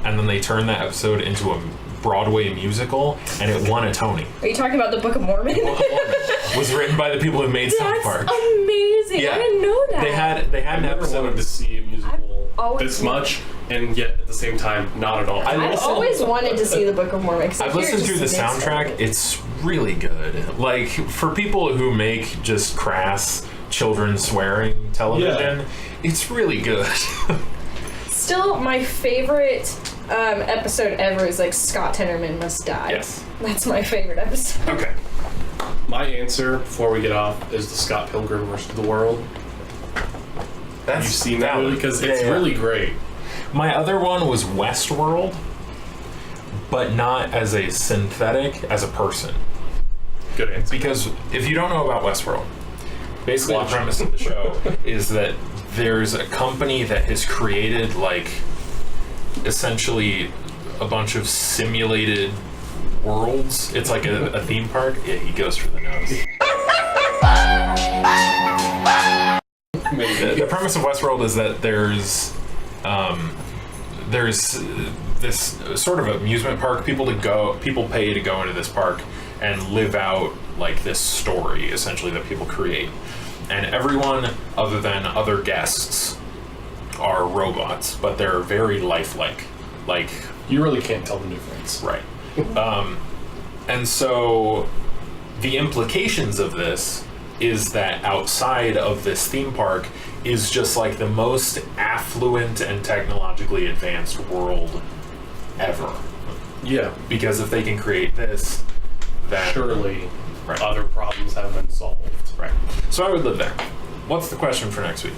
and then they turned that episode into a Broadway musical, and it won a Tony. Are you talking about the Book of Mormon? Book of Mormon was written by the people who made South That's Park. amazing. Yeah. I didn't know that. They had I an never wanted to episode. see a musical always this much, and yet at the same time, not at all. I've always wanted to see the Book of Mormon. I've listened to the soundtrack. It's really good. Like, for people who make just crass children swearing television, it's really good. Still, my favorite episode ever is like Scott Tenorman Must Die. Yes. That's my favorite episode. Okay. My answer, before we get off, is the Scott Pilgrim vs. the World. That's You've seen that valid. movie? Because it's Yeah. really great. My other one was Westworld, but not as a synthetic, as a person. Good answer. Because if you don't know about Westworld, basically Watch the it. premise of the show is that there's a company that has created, like, essentially a bunch of simulated worlds. It's like a theme park. Yeah, he goes for the nose. The premise of Westworld is that there's this sort of amusement park. People pay to go into this park and live out like this story, essentially, that people create. And everyone other than other guests are robots, but they're very lifelike. Like, You really can't tell the difference. right. And so the implications of this is that outside of this theme park is just like the most affluent and technologically advanced world ever. Yeah. Because if they can create this, then Surely Right. other problems have been solved. right. So I would live there. What's the question for next week?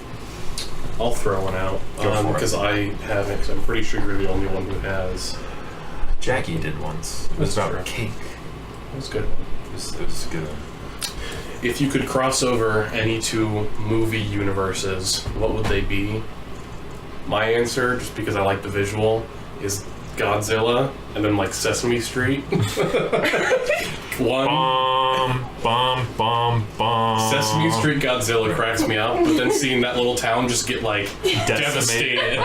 I'll throw one out. Go for it. Because I haven't, because I'm pretty sure you're the only one who has. Jackie did once. It was That's about true. cake. It was good. It was a good one. If you could cross over any two movie universes, what would they be? My answer, just because I like the visual, is Godzilla and then like Sesame Street. One. Bomb. Sesame Street Godzilla cracks me up, but then seeing that little town just get like devastated,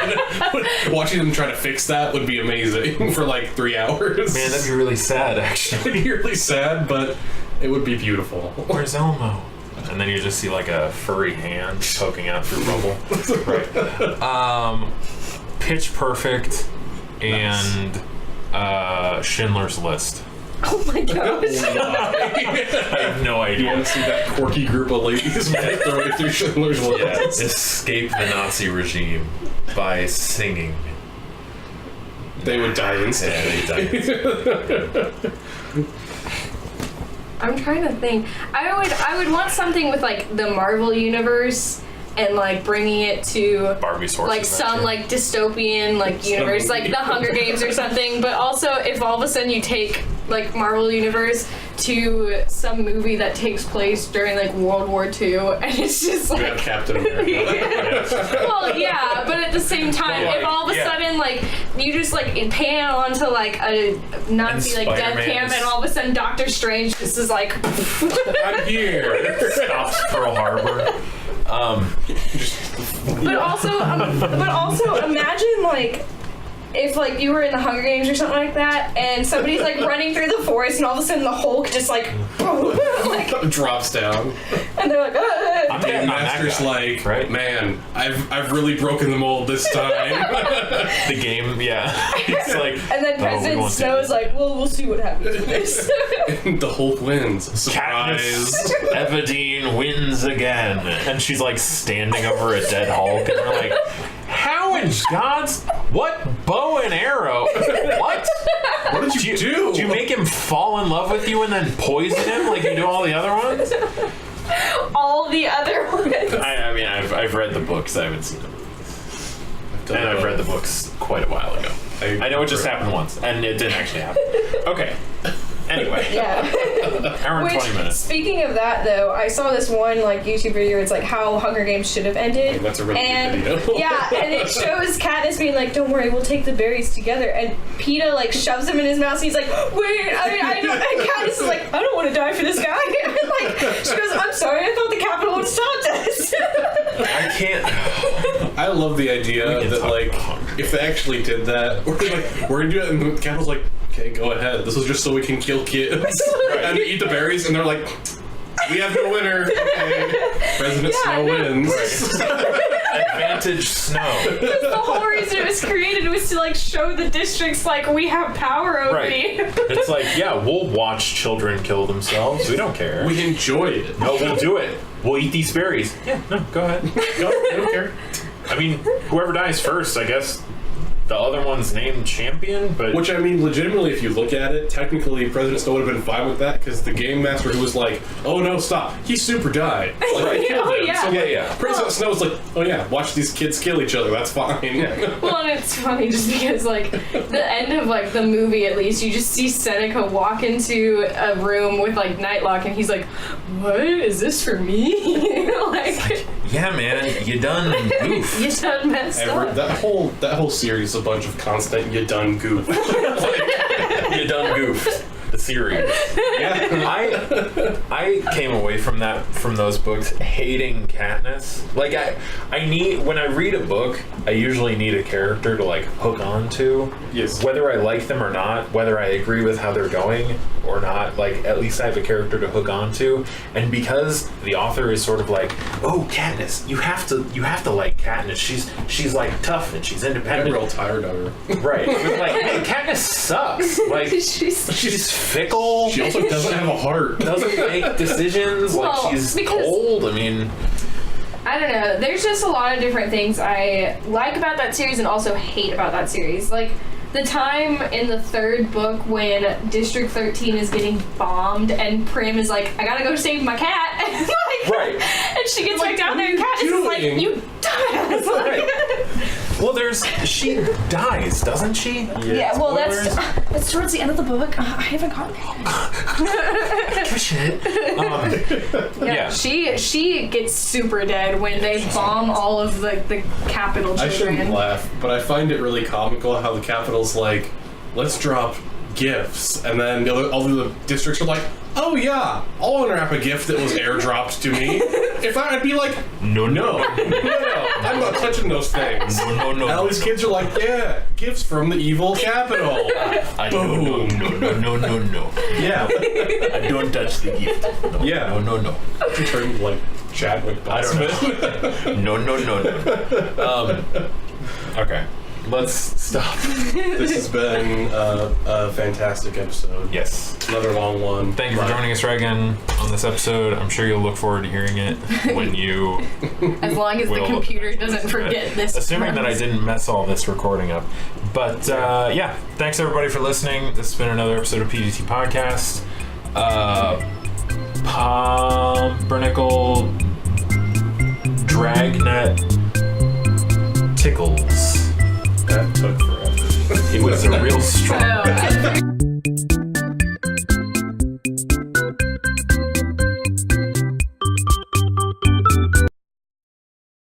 watching them try to fix that would be amazing for like 3 hours. Man, that'd be really sad, actually. It'd be really sad, but it would be beautiful. Where's Elmo? And then you just see like a furry hand poking out through rubble. Right. Pitch Perfect and Schindler's List. Oh my gosh. I have no You idea. want to see that quirky group of ladies make their way through Schindler's List? Yeah, escape the Nazi regime by singing. They would die instantly. Yeah, they died. I'm trying to think. I would want something with like the Marvel universe and like bringing it to Barbie Source like some like dystopian like universe, like the Hunger Games or something. But also, if all of a sudden you take like Marvel universe to some movie that takes place during like World War II, and it's just We have like. Captain America. Well, yeah, but at the same time, Well, like, if all of a yeah. sudden, like, you just, like, pan onto, like, a Nazi, And like, death Spider-Man camp, is- and all of a sudden Doctor Strange just is like, I'm here. Stops Pearl Harbor. but also imagine, like, if like you were in the Hunger Games or something like that, and somebody's like running through the forest, and all of a sudden the Hulk just like, boom, like drops down. and they're like, I'm And getting on that Master's guy, like, right? Man, I've really broken the mold this time. The game, yeah. It's like, and then we President won't do Snow is this. like, well, we'll see what happens with this. And the Hulk wins. Surprise. Katniss Everdeen wins again. And she's like standing over a dead Hulk, and we're like, how in God's... What? Bow and arrow? What? What did you do? Do you make him fall in love with you and then poison him like you do all the other ones? All the other ones. I mean, I've read the books. I haven't seen them. And I've read the books quite a while ago. I know it just happened once, and it didn't actually happen. Okay. Anyway. Yeah. Hour and 20 minutes. Speaking of that, though, I saw this one like YouTube video. It's like how Hunger Games should have ended. That's a really good video. Yeah, and it shows Katniss being like, "Don't worry, we'll take the berries together." And Peeta like shoves him in his mouth. And he's like, "Wait, I don't." And Katniss is like, "I don't want to die for this guy." And like she goes, "I'm sorry, I thought the Capitol would stop us." I can't. I love the idea that like if they actually did that, we're gonna do it, and the Capitol's like, okay, go ahead. This was just so we can kill kids and eat the berries, and they're like, we have no winner. Okay. President Snow wins. Advantage Snow. That's the whole reason it was created, was to like show the districts like we have power over you. It's like, yeah, we'll watch children kill themselves. We don't care. We enjoy it. No, we'll do it. We'll eat these berries. Yeah, no, go ahead. Go, I don't care. I mean, whoever dies first, I guess the other one's named champion, but... Which, I mean, legitimately, if you look at it, technically President Snow would have been fine with that, because the game master who was like, oh no, stop, he super died. Like, they killed him. Yeah. So, Yeah. President Snow was like, oh yeah, watch these kids kill each other, that's fine. Yeah. Well, and it's funny just because, like, the end of, like, the movie, at least, you just see Seneca walk into a room with, like, Nightlock, and he's like, what? Is this for me? like, Yeah, man, you done goof. you done messed up. That whole series is a bunch of constant you done goof. You done goofed. The series. Yeah. I came away from those books hating Katniss. Like I need, when I read a book, I usually need a character to like hook on to. Yes. Whether I like them or not, whether I agree with how they're going or not, like at least I have a character to hook on to. And because the author is sort of like, oh, Katniss, you have to like Katniss. She's like tough and she's independent. I'm real tired of her. Right. Like, hey, Katniss sucks. Like she's fickle. She also doesn't have a heart. Doesn't make decisions. Well, like she's because- cold. I mean, I don't know. There's just a lot of different things I like about that series and also hate about that series. Like, the time in the third book when District 13 is getting bombed and Prim is like, I gotta go save my cat. And like, Right. And she gets Like, back down there and what are Katniss you is like, doing? you dumbass. Like, well, she dies, doesn't she? yeah, well, Spoilers. that's towards the end of the book. I haven't gotten it. Shit. Yeah. She gets super dead when they bomb all of the Capitol I children. shouldn't laugh, but I find it really comical how the Capitol's like, let's drop gifts, and then all the districts are like, oh yeah, I'll unwrap a gift that was airdropped to me. If I'd be like, no, I'm not touching those things. No. And all these kids are like, yeah, gifts from the evil Capitol. Boom. No. Yeah. I don't touch the gift. No, Yeah. No. You turned like Chadwick Boseman. No. Okay. Let's stop. This has been a fantastic episode. Yes. Another long one. Thank you for joining us, Reagan, on this episode. I'm sure you'll look forward to hearing it when you... As long as the will computer doesn't listen to forget it. this. Assuming that I didn't mess all this recording up. But, yeah. Thanks, everybody, for listening. This has been another episode of PDT Podcast. Pumpernickel Dragnet Tickles. That took forever. It was a real strong...